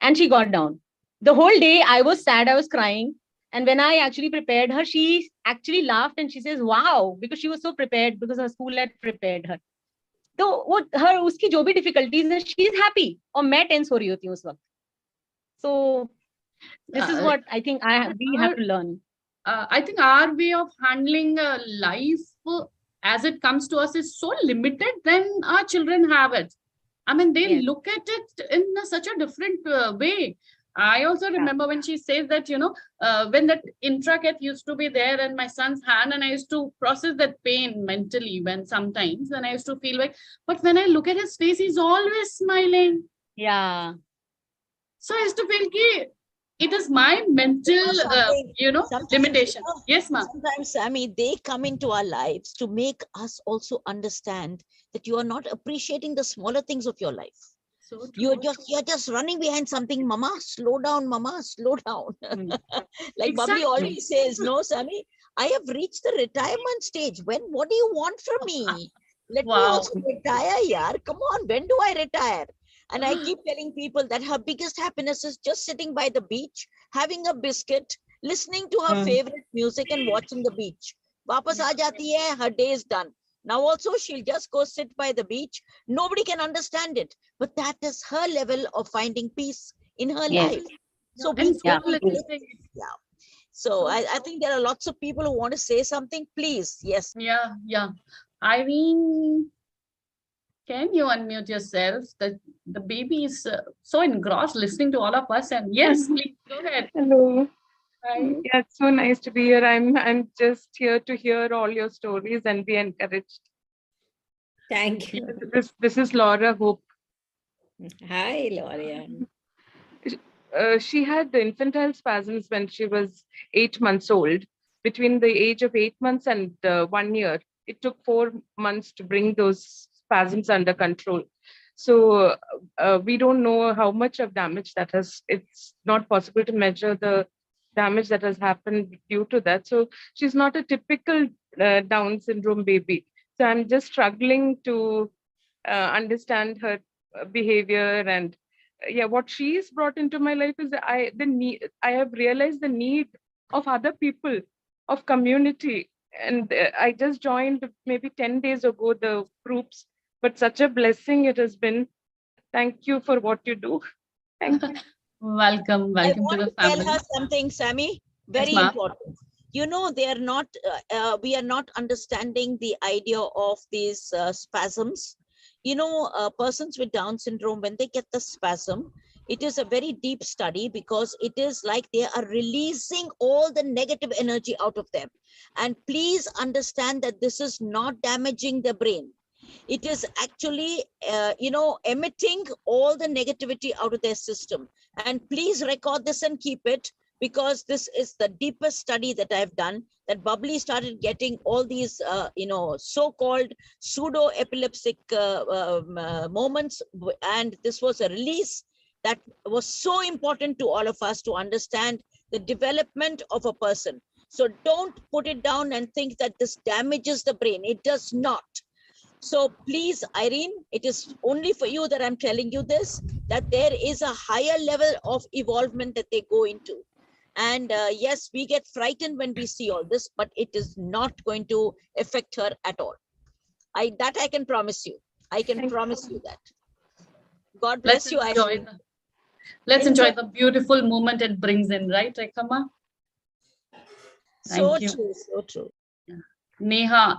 and she got down. The whole day I was sad, I was crying. And when I actually prepared her, she actually laughed and she says, wow, because she was so prepared, because her school had prepared her. So उसकी जो भी difficulties है, she is happy. और मैं tense हो रही होती हूँ उस वक्त. So this is what I think we have to learn. I think our way of handling life as it comes to us is so limited than our children have it. I mean, they look at it in such a different way. I also remember when she says that, when that intracat used to be there in my son's hand, and I used to process that pain mentally sometimes, and I used to feel like, but when I look at his face, he's always smiling. Yeah. So I used to feel that it is my mental, limitation. Yes, ma'am. Sometimes, Sammy, they come into our lives to make us also understand that you are not appreciating the smaller things of your life. So you're just running behind something. Mama, slow down, mama, slow down. Like Bubbly always says, no, Sammy, I have reached the retirement stage. What do you want from me? Let me also retire, yaar. Come on, when do I retire? And I keep telling people that her biggest happiness is just sitting by the beach, having a biscuit, listening to her favorite music and watching the beach. Wapas aa jati hai, her day is done. Now also she'll just go sit by the beach. Nobody can understand it, but that is her level of finding peace in her life. So So I think there are lots of people who want to say something. Please, yes. Yeah. Irene, can you unmute yourself? The baby is so engrossed listening to all of us. And yes, please go ahead. Hello. Hi. Yeah, it's so nice to be here. I'm just here to hear all your stories and be encouraged. Thank you. This is Laura Hope. Hi, Laura. She had the infantile spasms when she was 8 months old. Between the age of 8 months and 1 year, it took 4 months to bring those spasms under control. So we don't know how much of damage that has. It's not possible to measure the damage that has happened due to that. So she's not a typical Down syndrome baby. So I'm just struggling to understand her behavior, and what she's brought into my life is I have realized the need of other people, of community. And I just joined maybe 10 days ago the groups, but such a blessing it has been. Thank you for what you do. Thank you. Welcome I to want the to family. tell her something, Sammy. Very Yes, important. They are not. We are not understanding the idea of these spasms. Persons with Down syndrome, when they get the spasm, it is a very deep study, because it is like they are releasing all the negative energy out of them. And please understand that this is not damaging the brain. It is actually, emitting all the negativity out of their system. And please record this and keep it, because this is the deepest study that I've done, that Bubbly started getting all these, so-called pseudo-epileptic moments. And this was a release that was so important to all of us to understand the development of a person. So don't put it down and think that this damages the brain. It does not. So please, Irene, it is only for you that I'm telling you this, that there is a higher level of evolvement that they go into. And yes, we get frightened when we see all this, but it is not going to affect her at all. I can promise you. I can promise you that. God bless you. Let's enjoy the beautiful moment it brings in, right, Rekhamma? So Thank you. true, so true. Neha,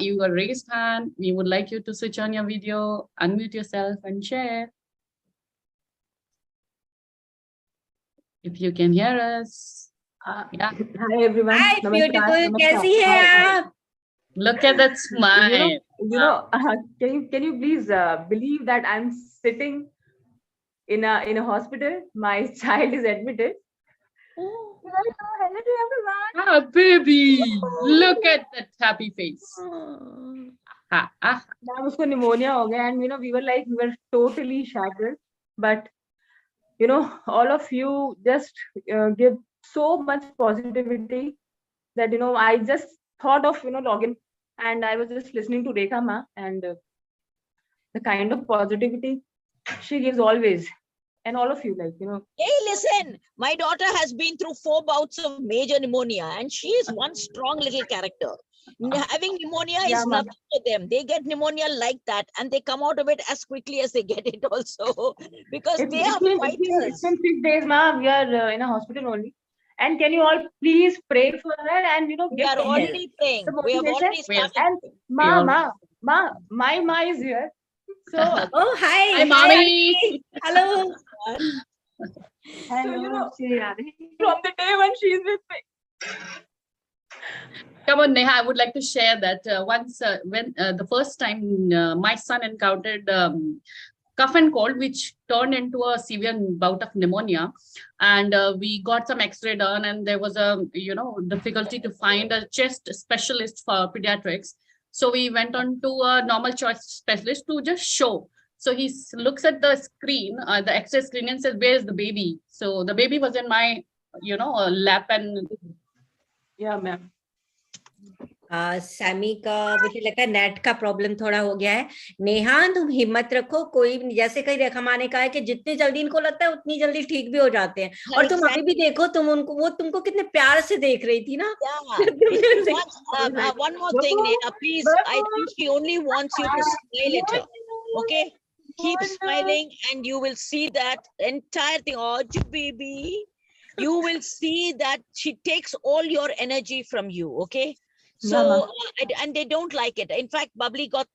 you got raised hand. We would like you to switch on your video, unmute yourself and share. If you can hear us. Yeah. Hi everyone. Hi, Namaskar. beautiful. Namaskar. कैसी हैं Hi. आप? Look at that smile. Can you please believe that I'm sitting in a hospital? My child is admitted. Hello to everyone. Ah, baby, look at that happy face. Now usko pneumonia ho gaya, and we were totally shattered. But all of you just give so much positivity that I just thought of login, and I was just listening to Rekha Ma, and the kind of positivity she gives always, and all of you Hey, listen, my daughter has been through 4 bouts of major pneumonia, and she is one strong little character. Having pneumonia is nothing for them. They get pneumonia like that, and they come out of it as quickly as they get it also, because they are fighters. It's been 6 days, ma. We are in a hospital only. And can you all please pray for her and We are already praying. We have already started. And my ma is here. So Oh, hi. Hi, mommy. Hello. Hello. From the day when she is with me. Come on, Neha, I would like to share that once when the first time my son encountered cough and cold, which turned into a severe bout of pneumonia, and we got some x-ray done, and there was a difficulty to find a chest specialist for pediatrics. So we went on to a normal choice specialist to just show. So he looks at the screen, the x-ray screen, and says, "Where is the baby?" So the baby was in my lap, and yeah, ma'am. Sammy का मुझे लगता है net का problem थोड़ा हो गया है। नेहा, तुम हिम्मत रखो, कोई जैसे कई रेखा माँ ने कहा है कि जितनी जल्दी इनको लगता है उतनी जल्दी ठीक भी हो जाते हैं। और तुम अभी भी देखो, वो तुमको कितने प्यार से देख रही थी ना। One more thing, Neha, please. I think she only wants you to smile at her. Okay, keep smiling, and you will see that entire thing. Oh, baby, you will see that she takes all your energy from you. Okay. So, and they don't like it. In fact, Bubbly got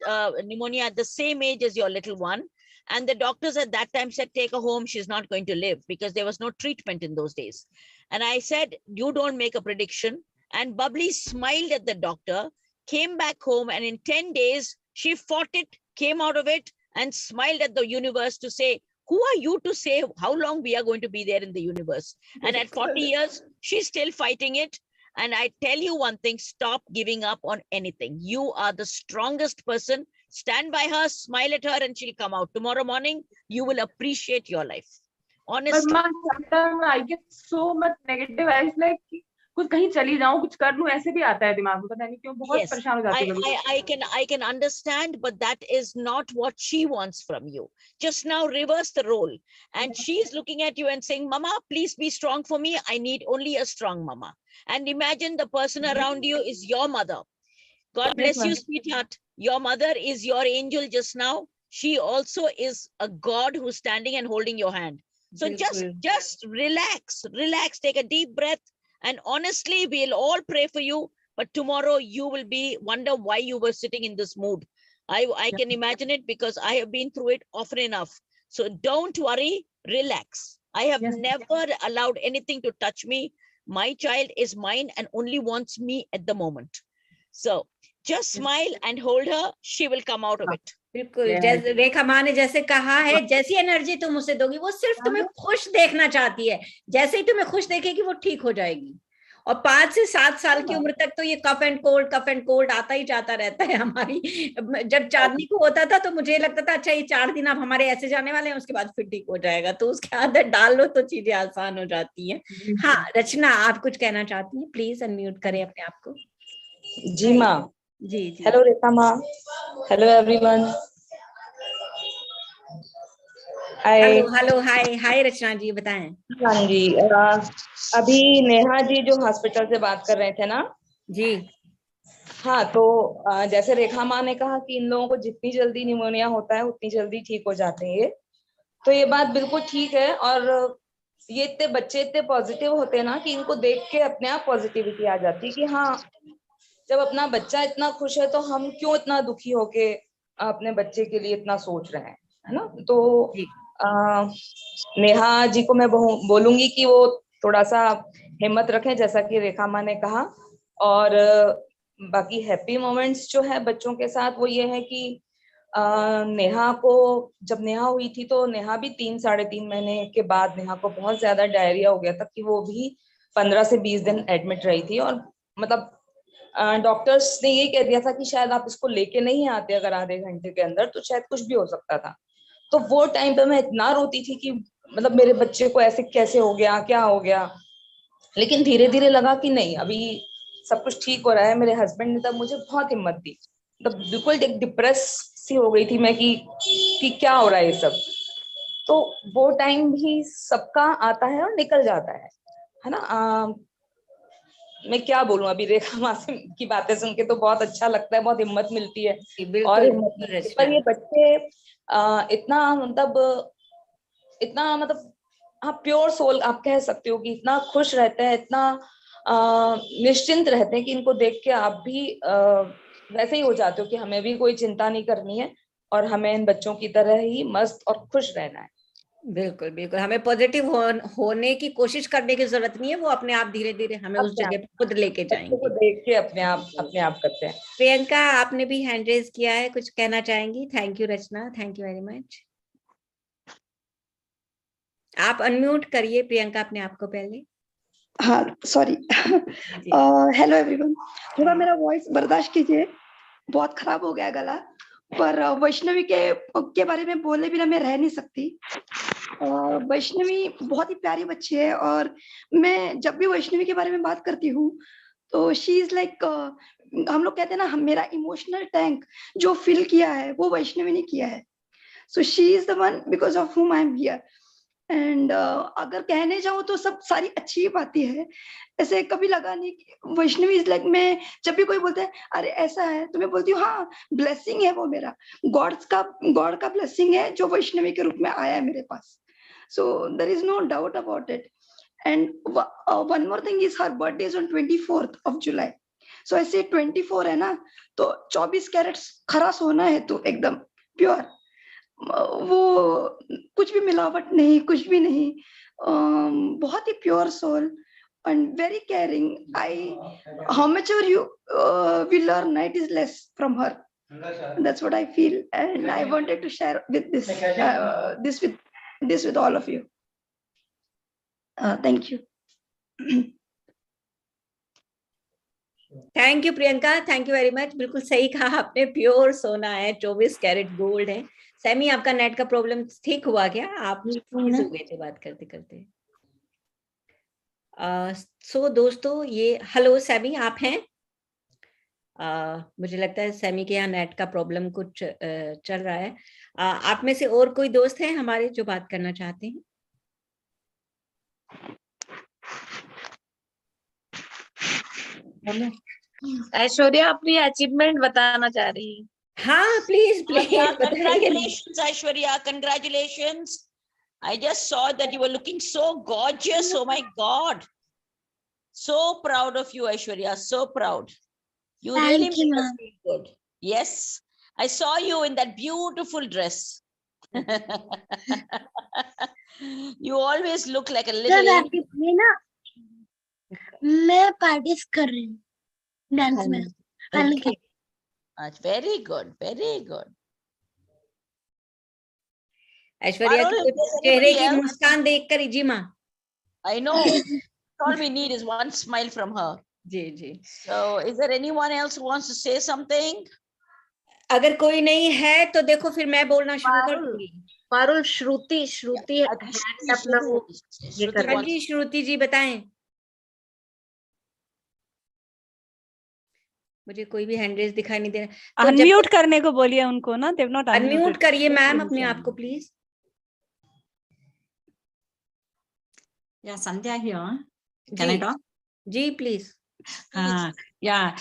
pneumonia at the same age as your little one. And the doctors at that time said, take her home. She's not going to live, because there was no treatment in those days. And I said, you don't make a prediction. And Bubbly smiled at the doctor, came back home, and in 10 days, she fought it, came out of it, and smiled at the universe to say, who are you to say how long we are going to be there in the universe? And at 40 years, she's still fighting it. And I tell you one thing, stop giving up on anything. You are the strongest person. Stand by her, smile at her, and she'll come out. Tomorrow morning, you will appreciate your life. Honestly. But ma'am, sometimes I get so much negative. I was like, कुछ कहीं चली जाऊं, कुछ कर लूं, ऐसे भी आता है दिमाग में, पता नहीं क्यों बहुत परेशान हो जाती हूं। I can understand, but that is not what she wants from you. Just now reverse the role, and she's looking at you and saying, "Mama, please be strong for me. I need only a strong mama." And imagine the person around you is your mother. God bless you, sweetheart. Your mother is your angel just now. She also is a God who's standing and holding your hand. So just relax, take a deep breath. And honestly, we'll all pray for you, but tomorrow you will wonder why you were sitting in this mood. I can imagine it, because I have been through it often enough. So don't worry, relax. I have never allowed anything to touch me. My child is mine and only wants me at the moment. So just smile and hold her. She will come out of it. बिल्कुल, जैसे रेखा माँ ने जैसे कहा है, जैसी energy तुम उसे दोगी, वो सिर्फ तुम्हें खुश देखना चाहती है। जैसे ही तुम्हें खुश देखेगी, वो ठीक हो जाएगी। और 5 से 7 साल की उम्र तक तो ये कफ एंड कोल्ड आता ही जाता रहता है हमारी। जब चांदनी को होता था तो मुझे लगता था, अच्छा ये 4 दिन अब हमारे ऐसे जाने वाले हैं, उसके बाद फिर ठीक हो जाएगा। तो उसके आदत डाल लो तो चीजें आसान हो जाती हैं। हाँ, रचना, आप कुछ कहना चाहती हैं? प्लीज अनम्यूट करें अपने आप को। जी माँ। जी। हेलो रेखा माँ। Hello everyone. हेलो हाय रचना जी, बताएं। हाँ जी, अभी नेहा जी जो हॉस्पिटल से बात कर रहे थे ना जी। हाँ, तो जैसे रेखा माँ ने कहा कि इन लोगों को जितनी जल्दी निमोनिया होता है उतनी जल्दी ठीक हो जाते हैं ये, तो ये बात बिल्कुल ठीक है। और ये इतने बच्चे इतने पॉजिटिव होते हैं ना कि इनको देख के अपने आप पॉजिटिविटी आ जाती है कि हाँ, जब अपना बच्चा इतना खुश है तो हम क्यों इतना दुखी होके अपने बच्चे के लिए इतना सोच रहे हैं, है ना। तो नेहा जी को मैं बोलूंगी कि वो थोड़ा सा हिम्मत रखें, जैसा कि रेखा माँ ने कहा। और बाकी हैप्पी मोमेंट्स जो है बच्चों के साथ वो ये है कि नेहा को, जब नेहा हुई थी तो नेहा भी 3-3.5 महीने के बाद नेहा को बहुत ज्यादा डायरिया हो गया था कि वो भी 15 से 20 दिन एडमिट रही थी। और मतलब डॉक्टर्स ने ये कह दिया था कि शायद आप इसको लेके नहीं आते अगर आधे घंटे के अंदर, तो शायद कुछ भी हो सकता था। तो वो टाइम पे मैं इतना रोती थी कि मतलब मेरे बच्चे को ऐसे कैसे हो गया, क्या हो गया। लेकिन धीरे धीरे लगा कि नहीं, अभी सब कुछ ठीक हो रहा है। मेरे हस्बैंड ने तब मुझे बहुत हिम्मत दी, मतलब बिल्कुल एक डिप्रेस सी हो गई थी मैं कि क्या हो रहा है ये सब। तो वो टाइम भी सबका आता है और निकल जाता है ना। मैं क्या बोलूं, अभी रेखा माँ की बातें सुन के तो बहुत अच्छा लगता है, बहुत हिम्मत मिलती है और हिम्मत मिलती है। पर ये बच्चे इतना मतलब आप प्योर सोल आप कह सकते हो कि इतना खुश रहते हैं, इतना निश्चिंत रहते हैं कि इनको देख के आप भी वैसे ही हो जाते हो कि हमें भी कोई चिंता नहीं करनी है और हमें इन बच्चों की तरह ही मस्त और खुश रहना है। बिल्कुल बिल्कुल, हमें पॉजिटिव होने की कोशिश करने की जरूरत नहीं है, वो अपने आप धीरे धीरे हमें उस जगह पे खुद लेके जाएंगे। देख के अपने आप करते हैं। प्रियंका, आपने भी हैंड रेज किया है, कुछ कहना चाहेंगी? Thank you Rachna, thank you very much. आप अनम्यूट करिए प्रियंका अपने आप को पहले। हाँ सॉरी। हेलो एवरीवन, थोड़ा मेरा वॉइस बर्दाश्त कीजिए, बहुत खराब हो गया गला। पर वैष्णवी के बारे में बोले बिना मैं रह नहीं सकती। वैष्णवी बहुत ही प्यारी बच्ची है और मैं जब भी वैष्णवी के बारे में बात करती हूँ तो शी इज लाइक, हम लोग कहते हैं ना, मेरा इमोशनल टैंक जो फिल किया है वो वैष्णवी ने किया है। So she is the one because of हुम आई एम हियर। एंड अगर कहने जाऊं तो सब सारी अच्छी ही बातें है, ऐसे कभी लगा नहीं कि वैष्णवी इज लाइक, मैं जब भी कोई बोलता है अरे ऐसा है तो मैं बोलती हूँ हाँ, ब्लेसिंग है वो, मेरा गॉड का ब्लेसिंग है जो वैष्णवी के रूप में आया है मेरे पास। So there is no doubt about it. And one more thing is her birthday is on 24th of July। So ऐसे 24 है ना, तो 24 कैरेट खरा सोना है तो एकदम प्योर, वो कुछ भी मिलावट नहीं, कुछ भी नहीं, बहुत ही pure soul and very caring. How much ever you we learn, it is less from her. That's what I feel, and I wanted to share with this with all of you. Thank you. Thank you Priyanka, thank you very much. बिल्कुल सही कहा आपने, pure सोना है, 24 carat gold है। Sami, आपका net का problem ठीक हुआ क्या? आप फ्रीज हो गए थे बात करते करते। सो दोस्तों, ये हेलो सैमी, आप हैं? मुझे लगता है सैमी के यहाँ नेट का प्रॉब्लम कुछ चल रहा है। आप में से और कोई दोस्त है हमारे जो बात करना चाहते हैं? ऐश्वर्या अपनी अचीवमेंट बताना चाह रही है। हाँ please please. Congratulations, Aishwarya, congratulations. I just saw that you were looking so gorgeous. Oh my God. So proud of you, Aishwarya, so proud. You really made us feel good. Yes, I saw you in that beautiful dress. You always look like a little angel. मैं practice कर रही हूँ dance में हल्के। Very good, very good. Aishwarya के चेहरे की मुस्कान देखकर इजिमा। I know. All we need is one smile from her. Ji ji. So, is there anyone else who wants to say something? अगर कोई नहीं है तो देखो फिर मैं बोलना शुरू कर दूंगी। पारुल, श्रुति अपना वो ये कर हाँ जी, श्रुति जी बताएं। मुझे कोई भी हैंड रेज दिखाई नहीं दे रहा। तो अनम्यूट करने को बोलिए उनको ना, देव नॉट अनम्यूट करिए मैम अपने आप को please. Yeah, Sandhya here. Can I talk? जी प्लीज। हाँ, Yeah,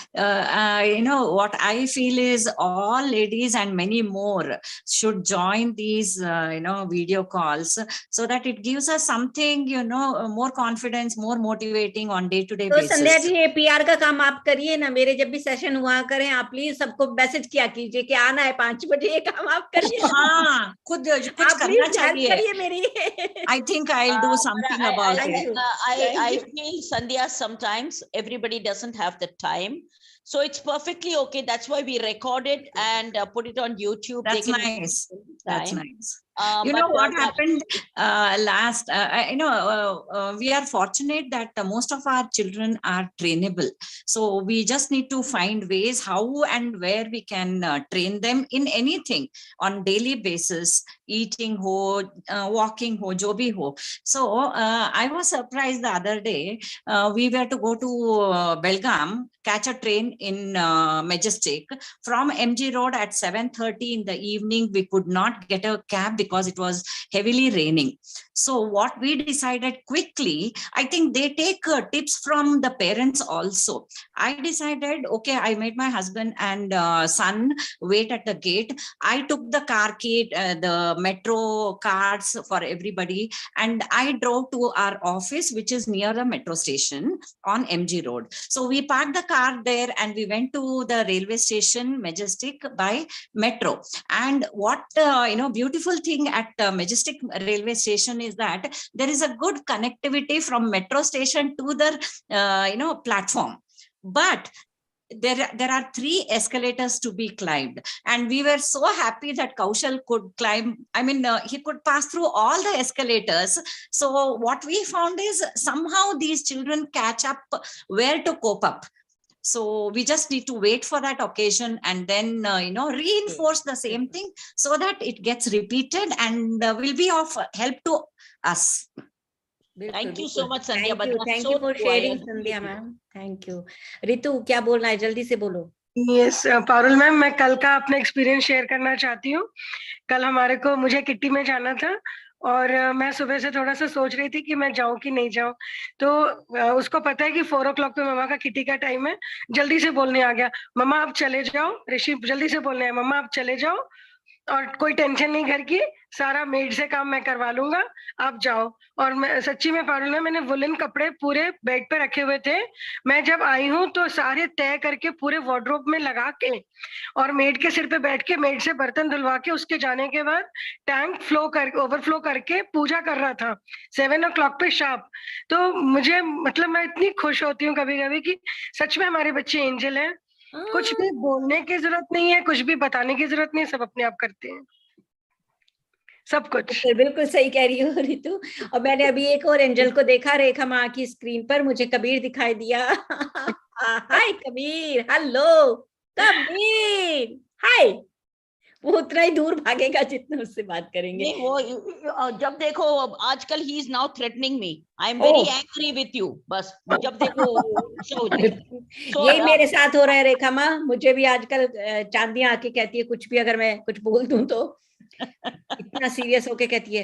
you know what I feel is all ladies and many more should join these, you know, video calls, so that it gives us something, you know, more confidence, more motivating on day-to-day तो संध्या basis. जी ये PR का काम आप करिए ना, मेरे जब भी सेशन हुआ करें आप प्लीज सबको मैसेज किया कीजिए कि आना है 5 बजे, ये काम आप करिए। हाँ, खुद कुछ आप करना प्लीज हेल्प चाहिए। करिए मेरी। I think I'll do something about it. I feel, Sandhya, sometimes everybody doesn't have the time. So it's perfectly okay. That's why we record it and put it on YouTube. That's They can nice. That's nice. You but, know what happened last, you know, we are fortunate that most of our children are trainable. So we just need to find ways how and where we can train them in anything on daily basis, eating ho, walking ho, jo bhi ho. So I was surprised the other day, we were to go to Belgaum, catch a train in Majestic. From MG Road at 7:30 in the evening, we could not get a cab because it was heavily raining. So what we decided quickly, I think they take tips from the parents also. I decided, okay, I made my husband and son wait at the gate. I took the car key, the metro cards for everybody, and I drove to our office, which is near the metro station on MG Road. So we parked the car there and we went to the railway station, Majestic, by metro. And what, you know, beautiful thing at Majestic railway station is that there is a good connectivity from metro station to the, you know, platform. But there are 3 escalators to be climbed, and we were so happy that Kaushal could climb. I mean, he could pass through all the escalators. So what we found is somehow these children catch up where to cope up. So we just need to wait for that occasion and then, you know, reinforce the same thing so that it gets repeated and will be of help to us. Thank you so much, Sandhya. Thank you for sharing, Sandhya ma'am. Thank you. Ritu क्या बोलना है, जल्दी से बोलो। Yes Parul ma'am, मैं कल का अपना एक्सपीरियंस शेयर करना चाहती हूँ। कल मुझे किट्टी में जाना था और मैं सुबह से थोड़ा सा सोच रही थी कि मैं जाऊं कि नहीं जाऊं। तो उसको पता है कि 4 o'clock पे मम्मा का किट्टी का टाइम है। जल्दी से बोलने आ गया, मम्मा आप चले जाओ। ऋषि जल्दी से बोलने आया, मम्मा आप चले जाओ और कोई टेंशन नहीं घर की, सारा मेड से काम मैं करवा लूंगा, आप जाओ। और मैं सच्ची में पारुल में मैंने वुलन कपड़े पूरे बेड पे रखे हुए थे। मैं जब आई हूँ तो सारे तय करके पूरे वार्डरोब में लगा के और मेड के सिर पे बैठ के मेड से बर्तन धुलवा के उसके जाने के बाद टैंक ओवरफ्लो करके पूजा कर रहा था 7 o'clock पे शार्प। तो मुझे मतलब मैं इतनी खुश होती हूँ कभी कभी कि सच में हमारे बच्चे एंजल हैं। कुछ भी बोलने की जरूरत नहीं है, कुछ भी बताने की जरूरत नहीं है, सब अपने आप करते हैं सब कुछ। बिल्कुल सही कह रही हो रितु। और मैंने अभी एक और एंजल को देखा रेखा माँ की स्क्रीन पर, मुझे कबीर दिखाई दिया। हाय कबीर, हेलो कबीर, हाय। वो उतना ही दूर भागेगा जितना उससे बात करेंगे। नहीं, वो जब देखो आजकल he is now threatening me, I am very angry with you. बस जब देखो यही मेरे साथ हो रहा है रेखा माँ। मुझे भी आजकल चांदियां आके कहती है कुछ भी अगर मैं कुछ बोल दूं तो इतना सीरियस होके कहती है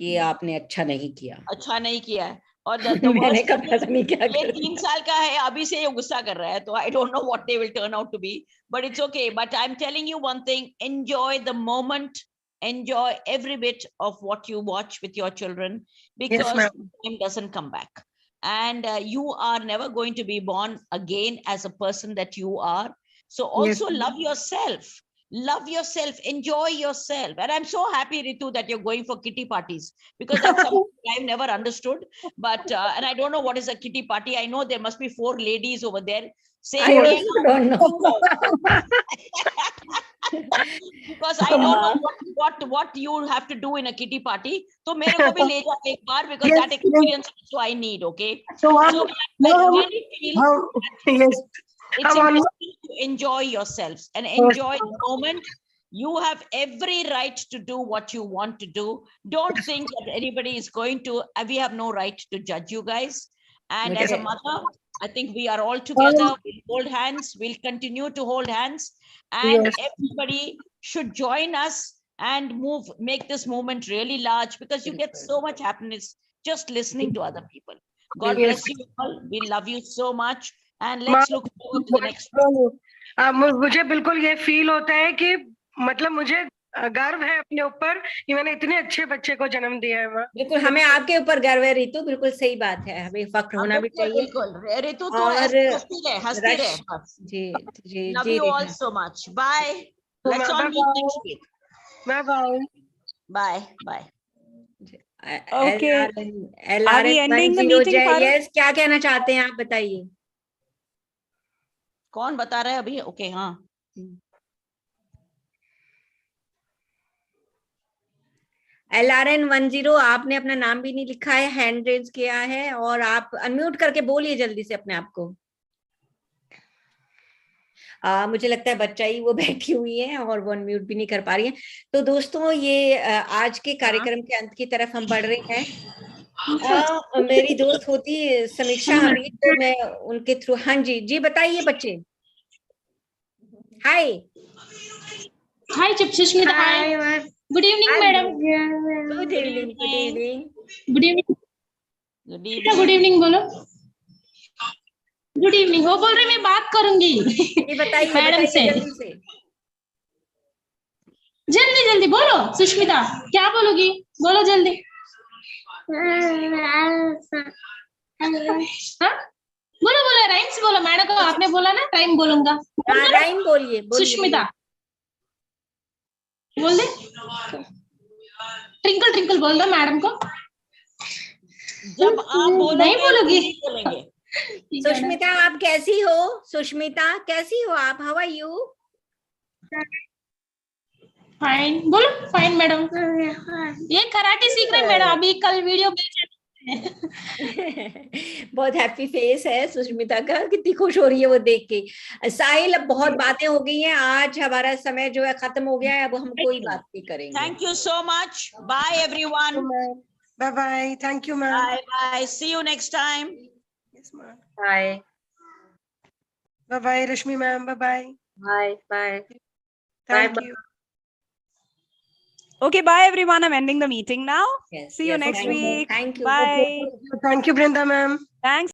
ये आपने अच्छा नहीं किया है। और मैंने कहा पता नहीं क्या ये 3 साल का है, अभी से ये गुस्सा कर रहा है। तो I don't know what they will turn out to be, but it's okay. But I am telling you one thing, enjoy the moment, enjoy every bit of what you watch with your children, because time doesn't come back, and you are never going to be born again as a person that you are. So also love yourself, enjoy yourself. And I'm so happy, Ritu, that you're going for kitty parties, because that's something I've never understood. But and I don't know what is a kitty party. I know there must be 4 ladies over there saying, I also don't know. because I don't know what you have to do in a kitty party. So mere ko bhi le ja ek baar, because that experience also I need. Okay, so I really feel it's important to enjoy yourselves and enjoy the moment. You have every right to do what you want to do. Don't think that anybody is going to, we have no right to judge you guys. And as a mother, I think we are all together. We'll hold hands. We'll continue to hold hands. And everybody should join us and make this moment really large, because you get so much happiness just listening to other people. God bless you all. We love you so much. And let's look forward to the next. मुझे बिल्कुल ये feel होता है कि मतलब मुझे गर्व है अपने ऊपर कि मैंने इतने अच्छे बच्चे को जन्म दिया है। बिल्कुल हमें आपके ऊपर गर्व है रितु, बिल्कुल सही बात है, हमें फख्र होना भी चाहिए। बिल्कुल रितु, तो और हंसती रहे बस। जी जी Love ji you all so much. Bye. Let's all meet next week. Bye bye. Bye bye. Okay. Are we ending the 10 meeting, Farooq? yes, क्या कहना चाहते हैं आप बताइए। कौन बता रहा है अभी? ओके हाँ। LRN 10 आपने अपना नाम भी नहीं लिखा है, हैंड रेज किया है, और आप अनम्यूट करके बोलिए जल्दी से अपने आप को। मुझे लगता है बच्चा ही वो बैठी हुई है और वो अनम्यूट भी नहीं कर पा रही है। तो दोस्तों ये आज के कार्यक्रम के अंत की तरफ हम बढ़ रहे हैं। मेरी दोस्त होती समीक्षा हमीद, तो मैं उनके थ्रू, हाँ जी जी बताइए बच्चे। Hi hi Sushmita, hi good evening madam. Good evening good evening good evening good evening good evening बोलो। गुड इवनिंग वो बोल रहे मैं बात करूंगी। ये बताइए मैडम से जल्दी जल्दी बोलो सुष्मिता, क्या बोलोगी बोलो जल्दी। हाँ? बोलो बोलो राइम्स बोलो, मैडम को आपने बोला ना टाइम बोलूंगा। राइम बोलिए सुष्मिता बोल दे, ट्विंकल ट्विंकल बोल दो मैडम को। जब आप बोलोगे नहीं बोलोगी बोलेंगे। सुष्मिता आप कैसी हो? सुष्मिता कैसी हो आप? How are you? फाइन बोलो। Fine madam. ये कराटे सीख रहे मैडम, अभी कल वीडियो बहुत हैप्पी फेस है सुष्मिता का, कितनी खुश हो रही है वो देख के। साहिल अब बहुत बातें हो गई हैं, आज हमारा समय जो है खत्म हो गया है, अब हम कोई बात नहीं करेंगे। Thank you so much. Bye everyone. Bye bye. Thank you ma'am. Bye bye. See you next time. Yes ma'am. Bye. Bye bye Rashmi ma'am. Bye bye. Bye bye. Thank you. Okay, bye everyone. I'm ending the meeting now. Yes, See you yes, next thank you. week. Thank you. Bye. Thank you Brinda ma'am. Thanks.